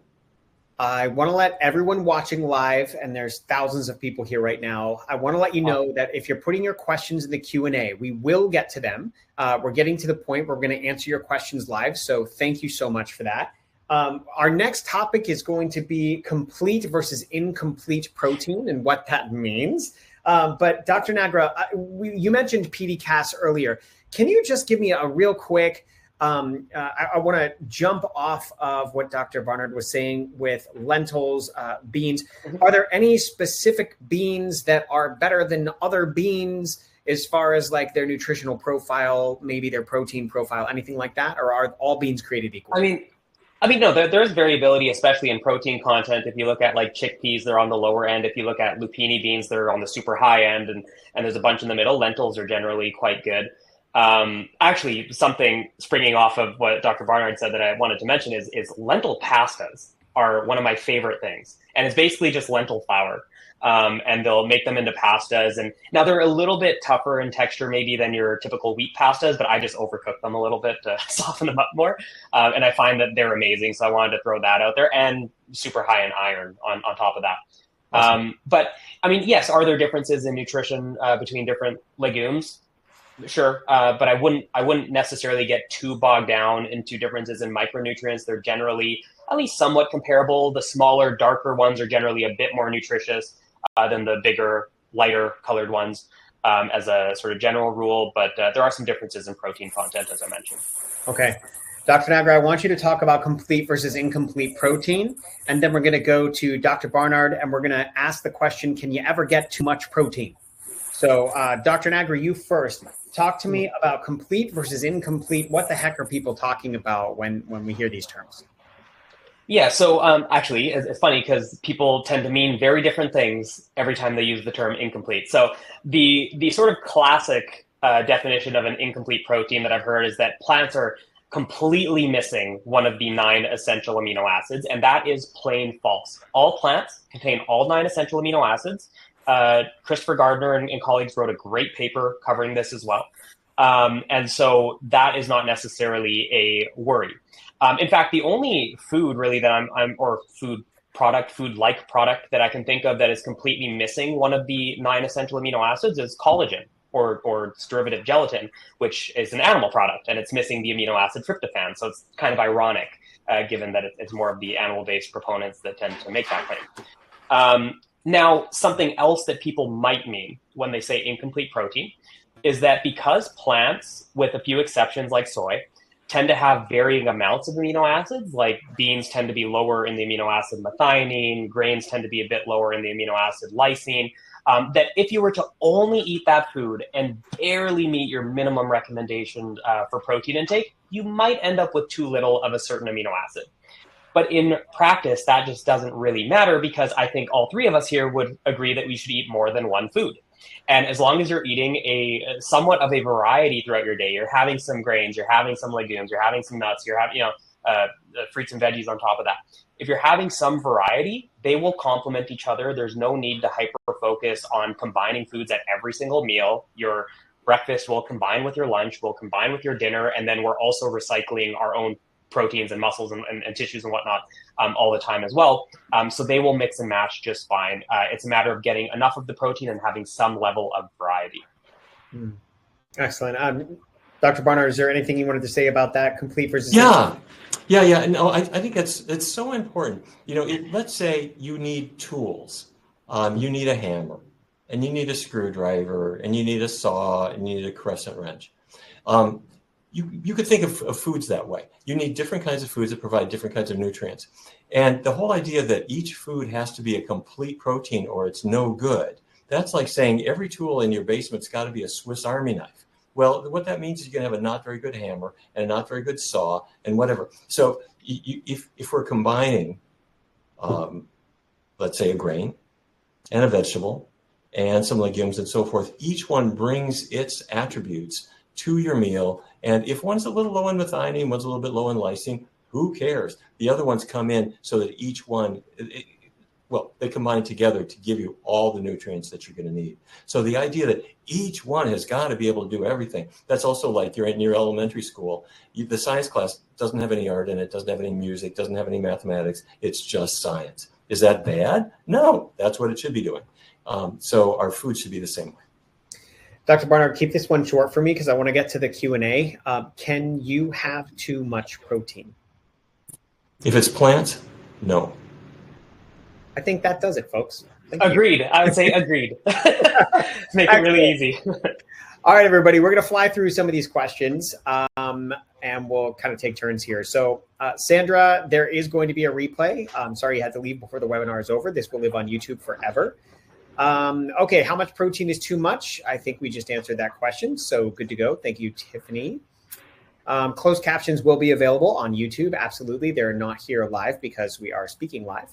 I want to let everyone watching live, and there's thousands of people here right now, I want to let you know that if you're putting your questions in the Q&A, we will get to them. We're getting to the point where we're going to answer your questions live. So thank you so much for that. Our next topic is going to be complete versus incomplete protein and what that means. But Dr. Nagra, you mentioned PDCAS earlier. Can you just give me a real quick, I want to jump off of what Dr. Barnard was saying with lentils, beans. Are there any specific beans that are better than other beans as far as like their nutritional profile, maybe their protein profile, anything like that? Or are all beans created equal? I mean, no, there's variability, especially in protein content. If you look at like chickpeas, they're on the lower end. If you look at lupini beans, they're on the super high end, and there's a bunch in the middle. Lentils are generally quite good. Actually, something springing off of what Dr. Barnard said that I wanted to mention is lentil pastas are one of my favorite things. And it's basically just lentil flour. And they'll make them into pastas. And now they're a little bit tougher in texture maybe than your typical wheat pastas, but I just overcook them a little bit to soften them up more. And I find that they're amazing. So I wanted to throw that out there, and super high in iron on top of that. Awesome. But I mean, yes, are there differences in nutrition between different legumes? Sure. But I wouldn't necessarily get too bogged down into differences in micronutrients. They're generally at least somewhat comparable. The smaller, darker ones are generally a bit more nutritious than the bigger, lighter colored ones as a sort of general rule. But there are some differences in protein content, as I mentioned. Okay. Dr. Nagra, I want you to talk about complete versus incomplete protein. And then we're going to go to Dr. Barnard, and we're going to ask the question, can you ever get too much protein? So Dr. Nagra, you first. Talk to me about complete versus incomplete. What the heck are people talking about when we hear these terms? Yeah, so actually, it's funny because people tend to mean very different things every time they use the term incomplete. So the sort of classic definition of an incomplete protein that I've heard is that plants are completely missing one of the 9 essential amino acids, and that is plain false. All plants contain all 9 essential amino acids. Christopher Gardner and colleagues wrote a great paper covering this as well. And so that is not necessarily a worry. In fact, the only food really that or food-like product that I can think of that is completely missing one of the 9 essential amino acids is collagen or its derivative gelatin, which is an animal product, and it's missing the amino acid tryptophan. So it's kind of ironic, given that it's more of the animal-based proponents that tend to make that claim. Now, something else that people might mean when they say incomplete protein is that because plants, with a few exceptions like soy, tend to have varying amounts of amino acids. Like beans tend to be lower in the amino acid methionine, grains tend to be a bit lower in the amino acid lysine. That if you were to only eat that food and barely meet your minimum recommendation for protein intake, you might end up with too little of a certain amino acid. But in practice, that just doesn't really matter, because I think all three of us here would agree that we should eat more than one food. And as long as you're eating a somewhat of a variety throughout your day, you're having some grains, you're having some legumes, you're having some nuts, you're having fruits and veggies on top of that. If you're having some variety, they will complement each other. There's no need to hyper focus on combining foods at every single meal. Your breakfast will combine with your lunch, will combine with your dinner, and then we're also recycling our own proteins and muscles and tissues and whatnot all the time as well. So they will mix and match just fine. It's a matter of getting enough of the protein and having some level of variety. Excellent. Dr. Barnard, is there anything you wanted to say about that, complete versus? Yeah. No, I think it's so important. Let's say you need tools. You need a hammer, and you need a screwdriver, and you need a saw, and you need a crescent wrench. You could think of foods that way. You need different kinds of foods that provide different kinds of nutrients. And the whole idea that each food has to be a complete protein or it's no good, that's like saying every tool in your basement's got to be a Swiss Army knife. Well, what that means is you're going to have a not very good hammer and a not very good saw and whatever. So if we're combining, let's say, a grain and a vegetable and some legumes and so forth, each one brings its attributes to your meal. And if one's a little low in methionine, one's a little bit low in lysine, who cares? The other ones come in so that each one, they combine together to give you all the nutrients that you're going to need. So the idea that each one has got to be able to do everything, that's also like you're in your elementary school. The science class doesn't have any art in it, doesn't have any music, doesn't have any mathematics. It's just science. Is that bad? No, that's what it should be doing. So our food should be the same way. Dr. Barnard, keep this one short for me because I want to get to the Q&A. Can you have too much protein? If it's plants, no. I think that does it, folks. Agreed. I would say agreed. Make it really easy. All right, everybody, we're going to fly through some of these questions and we'll kind of take turns here. So, Sandra, there is going to be a replay. I'm sorry you had to leave before the webinar is over. This will live on YouTube forever. Okay, how much protein is too much? I think we just answered that question, so good to go. Thank you, Tiffany. Closed captions will be available on YouTube. Absolutely. They're not here live because we are speaking live,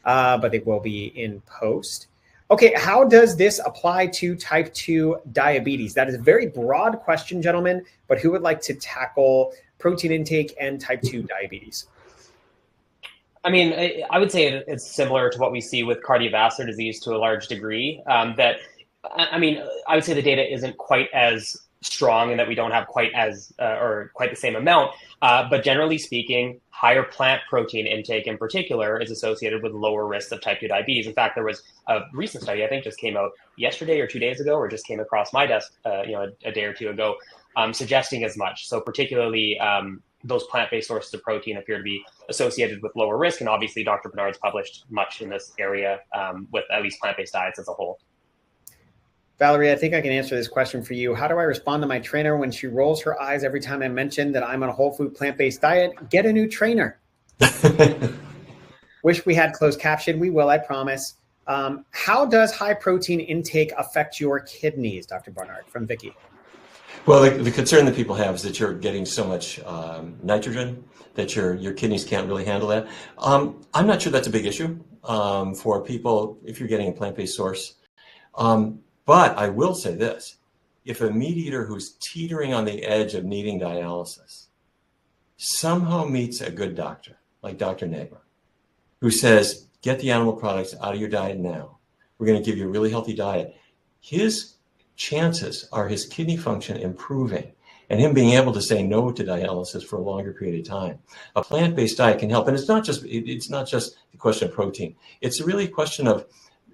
but they will be in post. Okay, how does this apply to type 2 diabetes? That is a very broad question, gentlemen, but who would like to tackle protein intake and type 2 diabetes? I mean, I would say it's similar to what we see with cardiovascular disease to a large degree. I would say the data isn't quite as strong and that we don't have quite the same amount. But generally speaking, higher plant protein intake in particular is associated with lower risks of type 2 diabetes. In fact, there was a recent study, I think just came out yesterday or 2 days ago, or just came across my desk, a day or two ago, suggesting as much. So particularly, those plant-based sources of protein appear to be associated with lower risk. And obviously, Dr. Barnard's published much in this area with at least plant-based diets as a whole. Valerie, I think I can answer this question for you. How do I respond to my trainer when she rolls her eyes every time I mention that I'm on a whole food plant-based diet? Get a new trainer. Wish we had closed caption. We will, I promise. How does high protein intake affect your kidneys, Dr. Barnard, from Vicky? Well, the concern that people have is that you're getting so much nitrogen that your kidneys can't really handle that. I'm not sure that's a big issue for people if you're getting a plant-based source. But I will say this. If a meat eater who's teetering on the edge of needing dialysis somehow meets a good doctor, like Dr. Nagra, who says, get the animal products out of your diet now. We're going to give you a really healthy diet. His chances are his kidney function improving and him being able to say no to dialysis for a longer period of time. A plant-based diet can help. And it's not just the question of protein. It's really a question of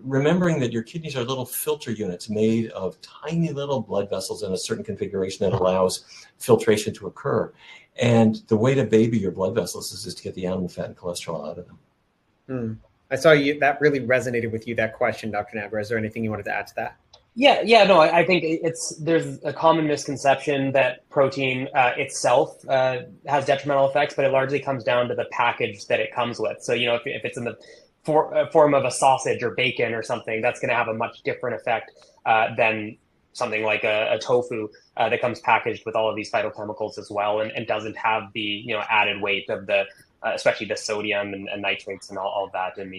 remembering that your kidneys are little filter units made of tiny little blood vessels in a certain configuration that allows filtration to occur. And the way to baby your blood vessels is just to get the animal fat and cholesterol out of them. I saw you, that really resonated with you, that question, Dr. Nagra. Is there anything you wanted to add to that? No, I think there's a common misconception that protein itself has detrimental effects, but it largely comes down to the package that it comes with. So, if it's in the form of a sausage or bacon or something, that's going to have a much different effect than something like a tofu that comes packaged with all of these phytochemicals as well, and doesn't have the added weight of the especially the sodium and nitrates and all of that in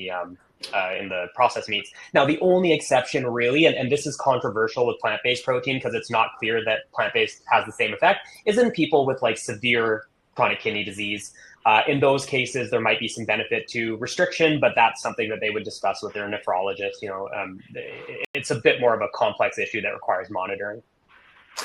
the processed meats. Now, the only exception really, and this is controversial with plant-based protein because it's not clear that plant-based has the same effect, is in people with like severe chronic kidney disease. In those cases, there might be some benefit to restriction, but that's something that they would discuss with their nephrologist. It's a bit more of a complex issue that requires monitoring.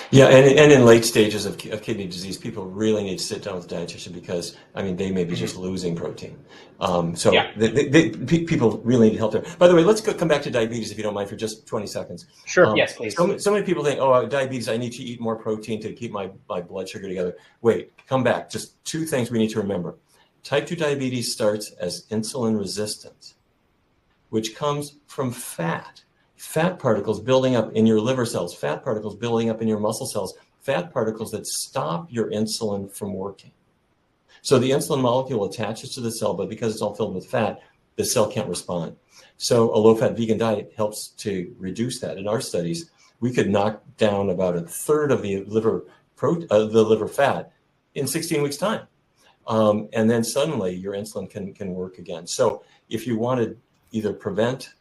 Yeah, and in late stages of kidney disease, people really need to sit down with a dietitian because, they may be just losing protein. People really need help there. By the way, let's come back to diabetes, if you don't mind, for just 20 seconds. Sure, yes, please. So many people think, diabetes, I need to eat more protein to keep my blood sugar together. Wait, come back. Just two things we need to remember. Type 2 diabetes starts as insulin resistance, which comes from fat particles building up in your liver cells, fat particles building up in your muscle cells, fat particles that stop your insulin from working. So the insulin molecule attaches to the cell, but because it's all filled with fat, the cell can't respond. So a low-fat vegan diet helps to reduce that. In our studies, we could knock down about a third of the liver fat in 16 weeks' time. And then suddenly your insulin can work again. So if you want to either prevent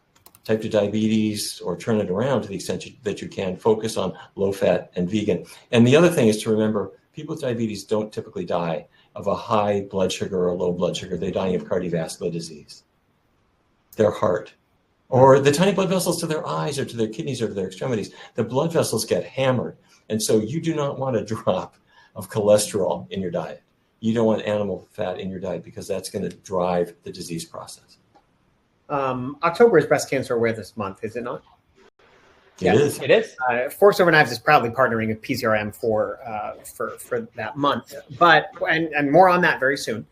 type 2 diabetes or turn it around to the extent that you can, focus on low fat and vegan. And the other thing is to remember, people with diabetes don't typically die of a high blood sugar or a low blood sugar. They die of cardiovascular disease, their heart, or the tiny blood vessels to their eyes or to their kidneys or to their extremities. The blood vessels get hammered. And so you do not want a drop of cholesterol in your diet. You don't want animal fat in your diet because that's going to drive the disease process. October is Breast Cancer Awareness Month, is it not? It is. It is. Forks Over Knives is proudly partnering with PCRM for that month, and more on that very soon.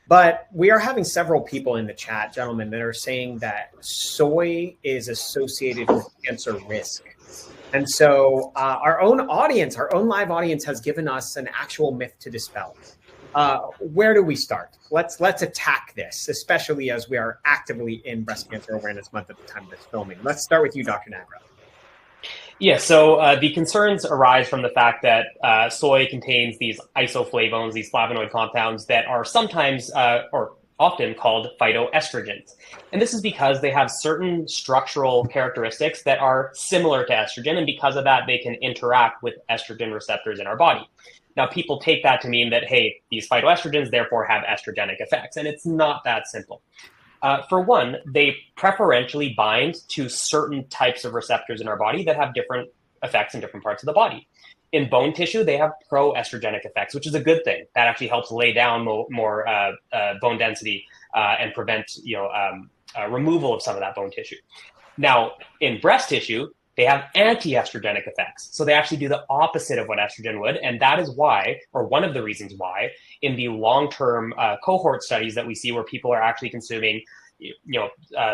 But we are having several people in the chat, gentlemen, that are saying that soy is associated with cancer risk. And so our own live audience has given us an actual myth to dispel. Where do we start? Let's attack this, especially as we are actively in Breast Cancer Awareness Month at the time of this filming. Let's start with you, Dr. Nagra. Yeah, so the concerns arise from the fact that soy contains these isoflavones, these flavonoid compounds that are sometimes or often called phytoestrogens. And this is because they have certain structural characteristics that are similar to estrogen, and because of that, they can interact with estrogen receptors in our body. Now, people take that to mean that, hey, these phytoestrogens therefore have estrogenic effects, and it's not that simple. For one, they preferentially bind to certain types of receptors in our body that have different effects in different parts of the body. In bone tissue, they have pro-estrogenic effects, which is a good thing. That actually helps lay down more bone density and prevent removal of some of that bone tissue. Now, in breast tissue, they have anti-estrogenic effects. So they actually do the opposite of what estrogen would. And that is why, or one of the reasons why, in the long-term cohort studies that we see where people are actually consuming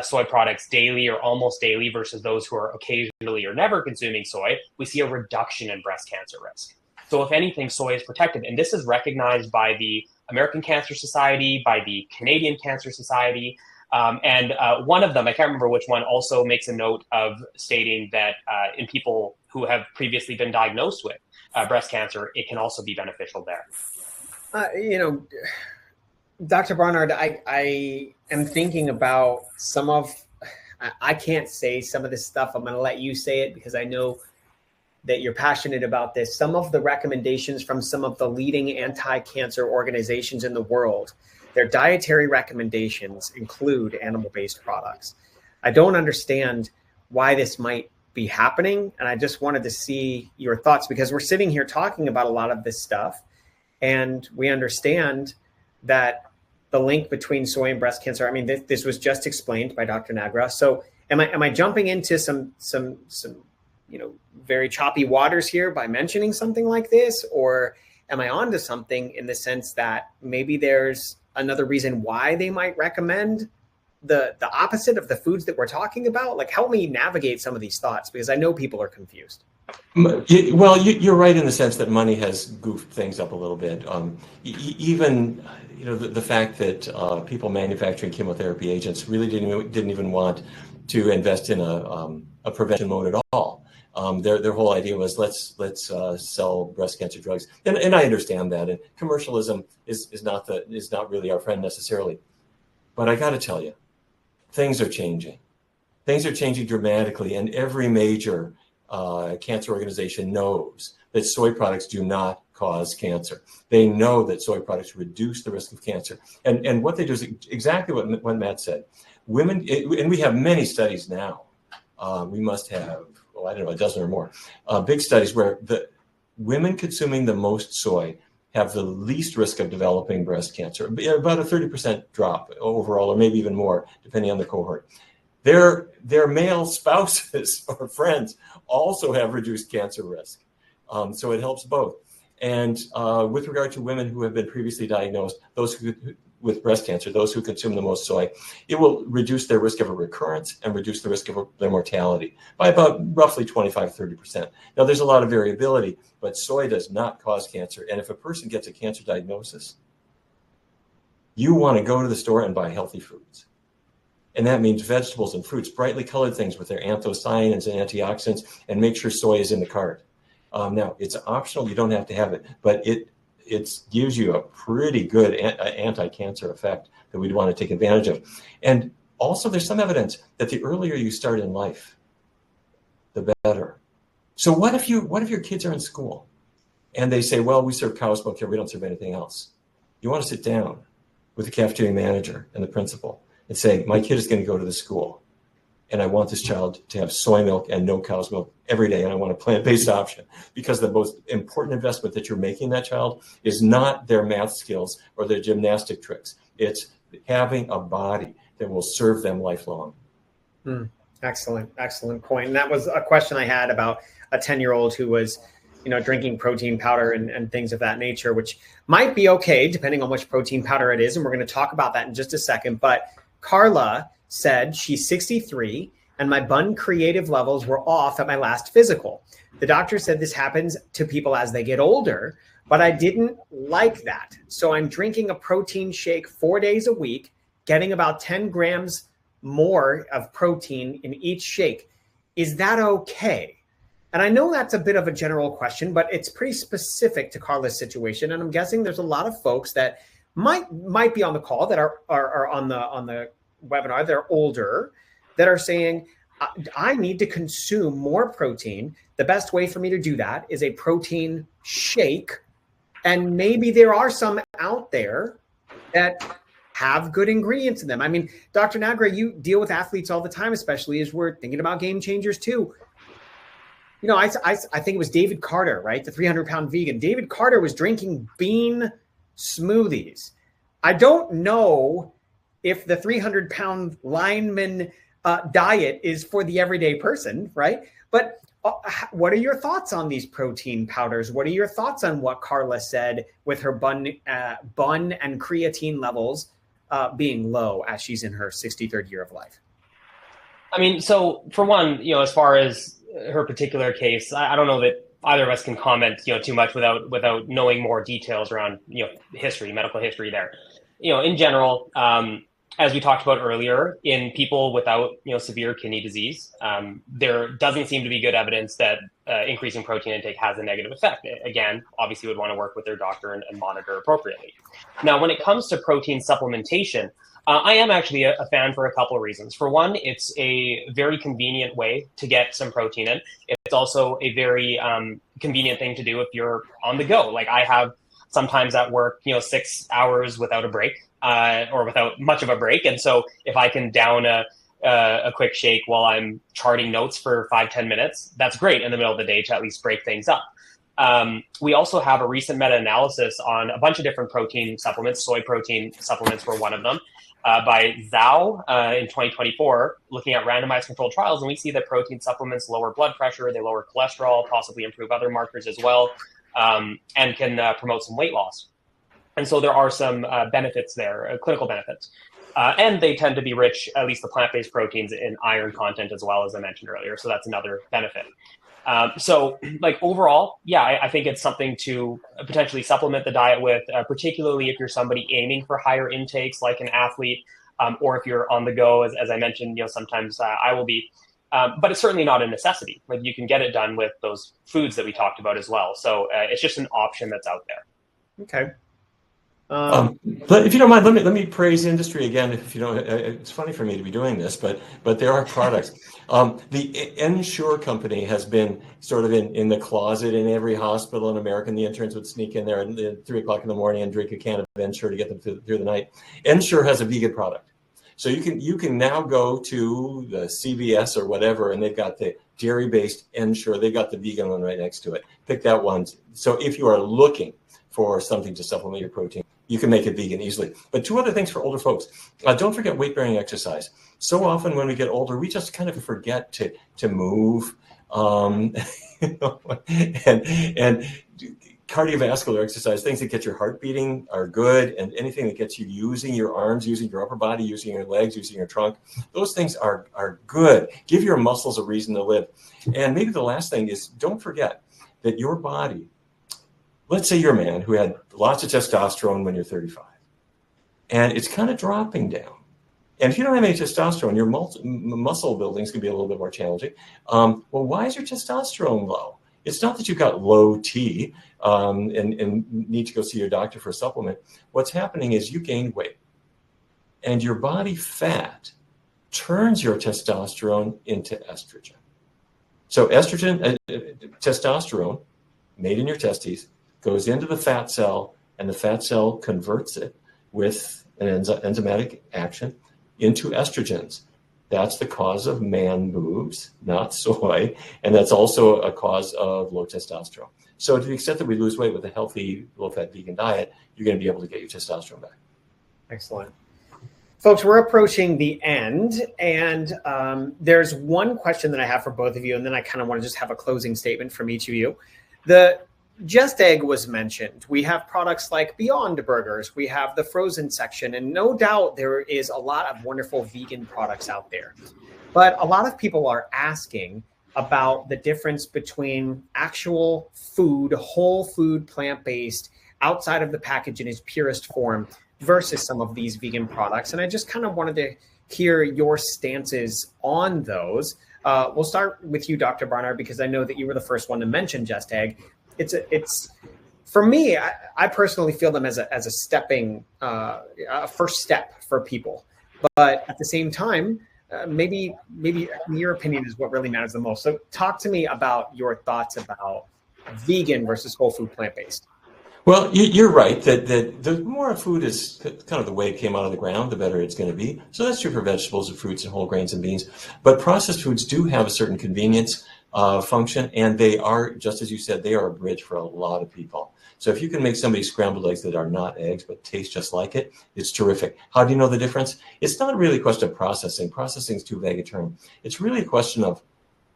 soy products daily or almost daily versus those who are occasionally or never consuming soy, we see a reduction in breast cancer risk. So if anything, soy is protective. And this is recognized by the American Cancer Society, by the Canadian Cancer Society, and one of them, I can't remember which one, also makes a note of stating that in people who have previously been diagnosed with breast cancer, it can also be beneficial there. Dr. Barnard, I am thinking about I can't say some of this stuff. I'm going to let you say it because I know that you're passionate about this. Some of the recommendations from some of the leading anti-cancer organizations in the world, their dietary recommendations include animal-based products. I don't understand why this might be happening. And I just wanted to see your thoughts because we're sitting here talking about a lot of this stuff. And we understand that the link between soy and breast cancer, I mean, this was just explained by Dr. Nagra. So am I jumping into some very choppy waters here by mentioning something like this? Or am I onto something in the sense that maybe there's another reason why they might recommend the opposite of the foods that we're talking about? Like, help me navigate some of these thoughts, because I know people are confused. Well, you're right in the sense that money has goofed things up a little bit. Even the fact that people manufacturing chemotherapy agents really didn't even want to invest in a prevention mode at all. Their whole idea was let's sell breast cancer drugs, and I understand that. And commercialism is not really our friend necessarily. But I got to tell you, things are changing. Things are changing dramatically, and every major cancer organization knows that soy products do not cause cancer. They know that soy products reduce the risk of cancer. And what they do is exactly what Matt said. Women, and we have many studies now. We must have, I don't know, a dozen or more, big studies where the women consuming the most soy have the least risk of developing breast cancer, about a 30% drop overall, or maybe even more, depending on the cohort. Their male spouses or friends also have reduced cancer risk. So it helps both. And with regard to women who have been previously diagnosed, with breast cancer, those who consume the most soy, it will reduce their risk of a recurrence and reduce the risk of their mortality by about roughly 25-30%. Now, there's a lot of variability, but soy does not cause cancer. And if a person gets a cancer diagnosis, you want to go to the store and buy healthy foods. And that means vegetables and fruits, brightly colored things with their anthocyanins and antioxidants, and make sure soy is in the cart. Now, it's optional. You don't have to have it, but it gives you a pretty good anti-cancer effect that we'd want to take advantage of. And also, there's some evidence that the earlier you start in life, the better. So what if your kids are in school and they say, well, we serve cow's milk here, we don't serve anything else? You want to sit down with the cafeteria manager and the principal and say, my kid is going to go to the school, and I want this child to have soy milk and no cow's milk every day, and I want a plant-based option, because the most important investment that you're making in that child is not their math skills or their gymnastic tricks. It's having a body that will serve them lifelong. Excellent point. And that was a question I had about a 10-year-old who was, drinking protein powder and things of that nature, which might be okay depending on which protein powder it is. And we're going to talk about that in just a second. But Carla said she's 63 and my bun creative levels were off at my last physical. The doctor said this happens to people as they get older, but I didn't like that. So I'm drinking a protein shake 4 days a week, getting about 10 grams more of protein in each shake. Is that okay? And I know that's a bit of a general question, but it's pretty specific to Carla's situation. And I'm guessing there's a lot of folks that might be on the call that are on the webinar, they're older, that are saying, I need to consume more protein. The best way for me to do that is a protein shake. And maybe there are some out there that have good ingredients in them. I mean, Dr. Nagra, you deal with athletes all the time, especially as we're thinking about game changers too. I think it was David Carter, right? The 300-pound vegan. David Carter was drinking bean smoothies. I don't know if the 300-pound lineman diet is for the everyday person, right? But what are your thoughts on these protein powders? What are your thoughts on what Carla said with her bun and creatine levels being low as she's in her 63rd year of life? I mean, so for one, as far as her particular case, I don't know that either of us can comment, too much without knowing more details around, medical history there. In general, as we talked about earlier, in people without, severe kidney disease, there doesn't seem to be good evidence that increasing protein intake has a negative effect. Again, obviously would want to work with their doctor and monitor appropriately. Now, when it comes to protein supplementation, I am actually a fan for a couple of reasons. For one, it's a very convenient way to get some protein in. It's also a very convenient thing to do if you're on the go. Like I have sometimes at work, 6 hours without a break or without much of a break. And so if I can down a quick shake while I'm charting notes for 5-10 minutes, that's great in the middle of the day to at least break things up. We also have a recent meta-analysis on a bunch of different protein supplements. Soy protein supplements were one of them. By Zhao in 2024, looking at randomized controlled trials, and we see that protein supplements lower blood pressure, they lower cholesterol, possibly improve other markers as well, and can promote some weight loss. And so there are some benefits there, clinical benefits. And they tend to be rich, at least the plant-based proteins, in iron content as well, as I mentioned earlier. So that's another benefit. So like overall, yeah, I think it's something to potentially supplement the diet with, particularly if you're somebody aiming for higher intakes, like an athlete, or if you're on the go, as I mentioned, sometimes I will be. But it's certainly not a necessity. Like you can get it done with those foods that we talked about as well. So it's just an option that's out there. Okay. But if you don't mind, let me praise industry again. If you don't, it's funny for me to be doing this, but there are products. The Ensure company has been sort of in the closet in every hospital in America. And the interns would sneak in there at 3 o'clock in the morning and drink a can of Ensure to get them through the night. Ensure has a vegan product. So you can now go to the CVS or whatever, and they've got the dairy-based Ensure. They've got the vegan one right next to it. Pick that one. So if you are looking for something to supplement your protein, you can make it vegan easily. But 2 other things for older folks. Don't forget weight-bearing exercise. So often when we get older, we just kind of forget to move. And cardiovascular exercise, things that get your heart beating are good, and anything that gets you using your arms, using your upper body, using your legs, using your trunk, those things are good. Give your muscles a reason to live. And maybe the last thing is, don't forget that your body, let's say you're a man who had lots of testosterone when you're 35, and it's kind of dropping down. And if you don't have any testosterone, your muscle building is going to be a little bit more challenging. Well, why is your testosterone low? It's not that you've got low T and need to go see your doctor for a supplement. What's happening is you gained weight, and your body fat turns your testosterone into estrogen. So estrogen, testosterone made in your testes, goes into the fat cell, and the fat cell converts it with an enzymatic action into estrogens. That's the cause of man boobs, not soy. And that's also a cause of low testosterone. So to the extent that we lose weight with a healthy, low-fat vegan diet, you're going to be able to get your testosterone back. Excellent. Folks, we're approaching the end. And there's one question that I have for both of you. And then I kind of want to just have a closing statement from each of you. The Just Egg was mentioned. We have products like Beyond Burgers. We have the frozen section. And no doubt there is a lot of wonderful vegan products out there. But a lot of people are asking about the difference between actual food, whole food, plant-based, outside of the package in its purest form versus some of these vegan products. And I just kind of wanted to hear your stances on those. We'll start with you, Dr. Barnard, because I know that you were the first one to mention Just Egg. It's for me, I personally feel them as a stepping, a first step for people. But at the same time, maybe your opinion is what really matters the most. So talk to me about your thoughts about vegan versus whole food plant-based. Well, you're right that the more a food is kind of the way it came out of the ground, the better it's going to be. So that's true for vegetables and fruits and whole grains and beans. But processed foods do have a certain convenience function, and they are, just as you said, they are a bridge for a lot of people. So if you can make somebody scrambled eggs that are not eggs but taste just like it, it's terrific. How do you know the difference? It's not really a question of processing. Processing is too vague a term. It's really a question of,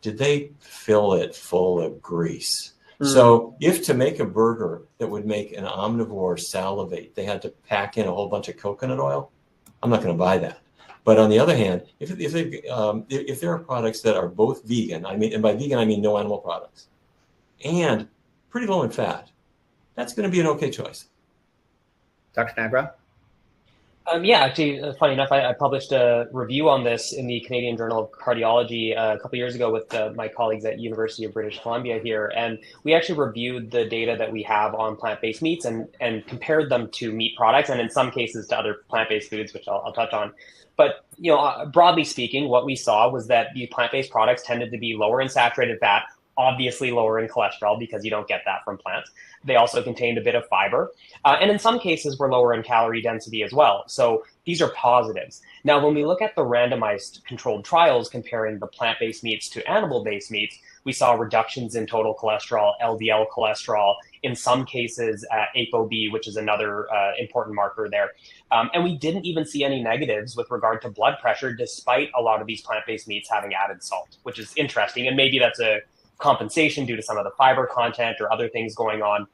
did they fill it full of grease? So if to make a burger that would make an omnivore salivate, they had to pack in a whole bunch of coconut oil, I'm not going to buy that. But on the other hand, if there are products that are both vegan, and by vegan I mean no animal products, and pretty low in fat, that's going to be an okay choice. Dr. Nagra? Yeah, actually, funny enough, I published a review on this in the Canadian Journal of Cardiology a couple years ago with my colleagues at University of British Columbia here. And we actually reviewed the data that we have on plant-based meats and compared them to meat products, and in some cases to other plant-based foods, which I'll touch on. But broadly speaking, what we saw was that the plant-based products tended to be lower in saturated fat, obviously lower in cholesterol because you don't get that from plants. They also contained a bit of fiber, and in some cases were lower in calorie density as well. So these are positives. Now, when we look at the randomized controlled trials comparing the plant-based meats to animal-based meats, we saw reductions in total cholesterol, LDL cholesterol, in some cases ApoB, which is another important marker there. And we didn't even see any negatives with regard to blood pressure, despite a lot of these plant-based meats having added salt, which is interesting. And maybe that's a compensation due to some of the fiber content or other things going on.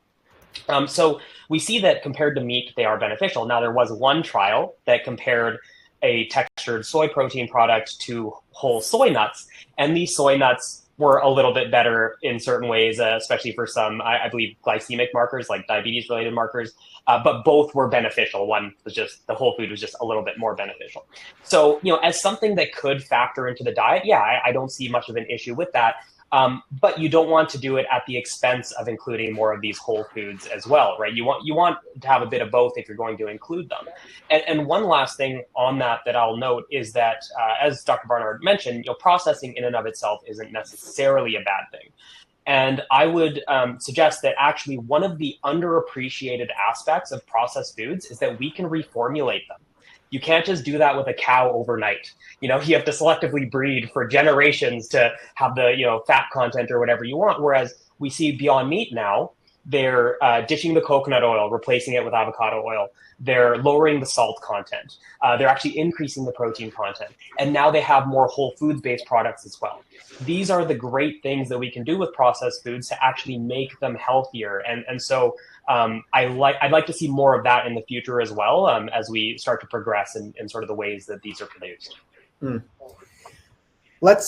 So we see that compared to meat, they are beneficial. Now, there was one trial that compared a textured soy protein product to whole soy nuts. And these soy nuts were a little bit better in certain ways, especially for some, I believe, glycemic markers, like diabetes-related markers. But both were beneficial. One was just, the whole food was just a little bit more beneficial. So, as something that could factor into the diet, yeah, I don't see much of an issue with that. But you don't want to do it at the expense of including more of these whole foods as well, right? You want to have a bit of both if you're going to include them. And one last thing on that I'll note is that, as Dr. Barnard mentioned, processing in and of itself isn't necessarily a bad thing. And I would suggest that actually one of the underappreciated aspects of processed foods is that we can reformulate them. You can't just do that with a cow overnight. You have to selectively breed for generations to have the, fat content or whatever you want. Whereas we see Beyond Meat now, they're ditching the coconut oil, replacing it with avocado oil. They're lowering the salt content. They're actually increasing the protein content. And now they have more whole foods-based products as well. These are the great things that we can do with processed foods to actually make them healthier. And so I'd like to see more of that in the future as well, as we start to progress in sort of the ways that these are produced. Let's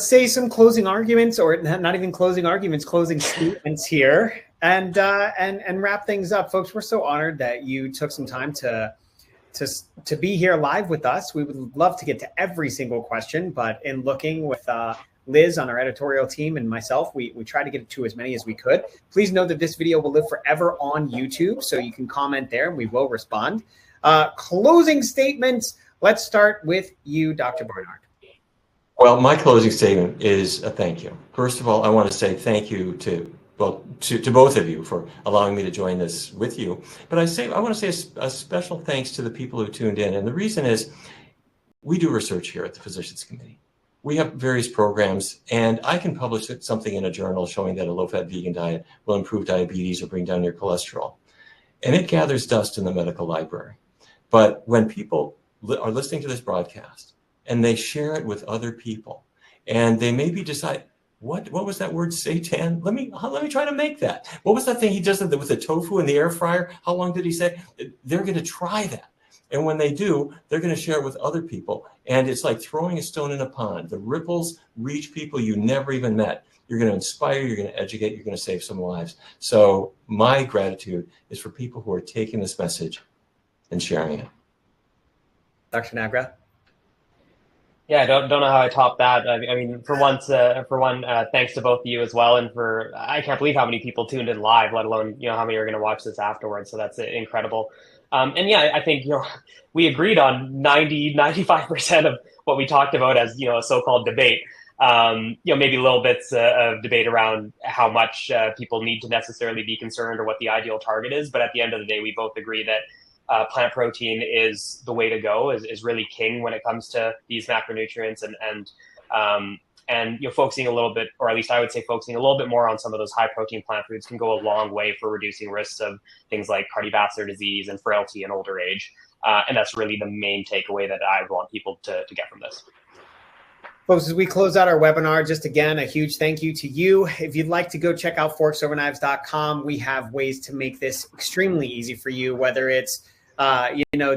say some closing arguments, or not even closing arguments, closing statements here, and wrap things up, folks. We're so honored that you took some time to be here live with us. We would love to get to every single question, but in looking with Liz on our editorial team and myself, we try to get to as many as we could. Please know that this video will live forever on YouTube, so you can comment there and we will respond. Closing statements. Let's start with you, Dr. Barnard. Well, my closing statement is a thank you. First of all, I want to say thank you to both of you for allowing me to join this with you. But I want to say a special thanks to the people who tuned in. And the reason is we do research here at the Physicians Committee. We have various programs, and I can publish something in a journal showing that a low-fat vegan diet will improve diabetes or bring down your cholesterol. And it gathers dust in the medical library. But when people are listening to this broadcast and they share it with other people, and they maybe decide, what was that word, seitan? Let me try to make that. What was that thing he does with the tofu in the air fryer? How long did he say? They're going to try that. And when they do, they're going to share it with other people. And it's like throwing a stone in a pond. The ripples reach people you never even met. You're going to inspire, you're going to educate, you're going to save some lives. So my gratitude is for people who are taking this message and sharing it. Dr. Nagra? Yeah, I don't know how I top that. I mean, for one, thanks to both of you as well, and I can't believe how many people tuned in live, let alone how many are going to watch this afterwards. So that's incredible. And yeah, I think we agreed on 95% of what we talked about as a so-called debate. Maybe little bits of debate around how much people need to necessarily be concerned or what the ideal target is. But at the end of the day, we both agree that plant protein is the way to go, is really king when it comes to these macronutrients, and focusing a little bit, or at least I would say focusing a little bit more on some of those high protein plant foods can go a long way for reducing risks of things like cardiovascular disease and frailty in older age. And that's really the main takeaway that I want people to get from this. Folks, as we close out our webinar, just again, a huge thank you to you. If you'd like to go check out forksoverknives.com, we have ways to make this extremely easy for you, whether it's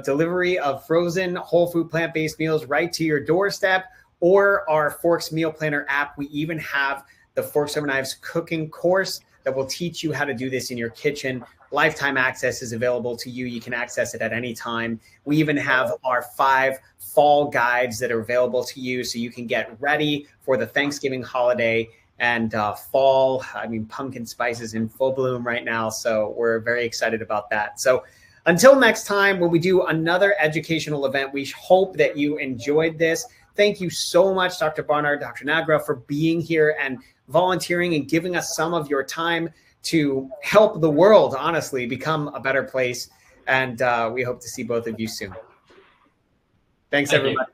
delivery of frozen whole food plant-based meals right to your doorstep, or our Forks Meal Planner app. We even have the Forks Over Knives cooking course that will teach you how to do this in your kitchen. Lifetime access is available to you. You can access it at any time. We even have our 5 fall guides that are available to you, so you can get ready for the Thanksgiving holiday and fall. I mean, pumpkin spice is in full bloom right now, so we're very excited about that. So until next time, when we do another educational event, we hope that you enjoyed this. Thank you so much, Dr. Barnard, Dr. Nagra, for being here and volunteering and giving us some of your time to help the world, honestly, become a better place. And we hope to see both of you soon. Thanks, everybody.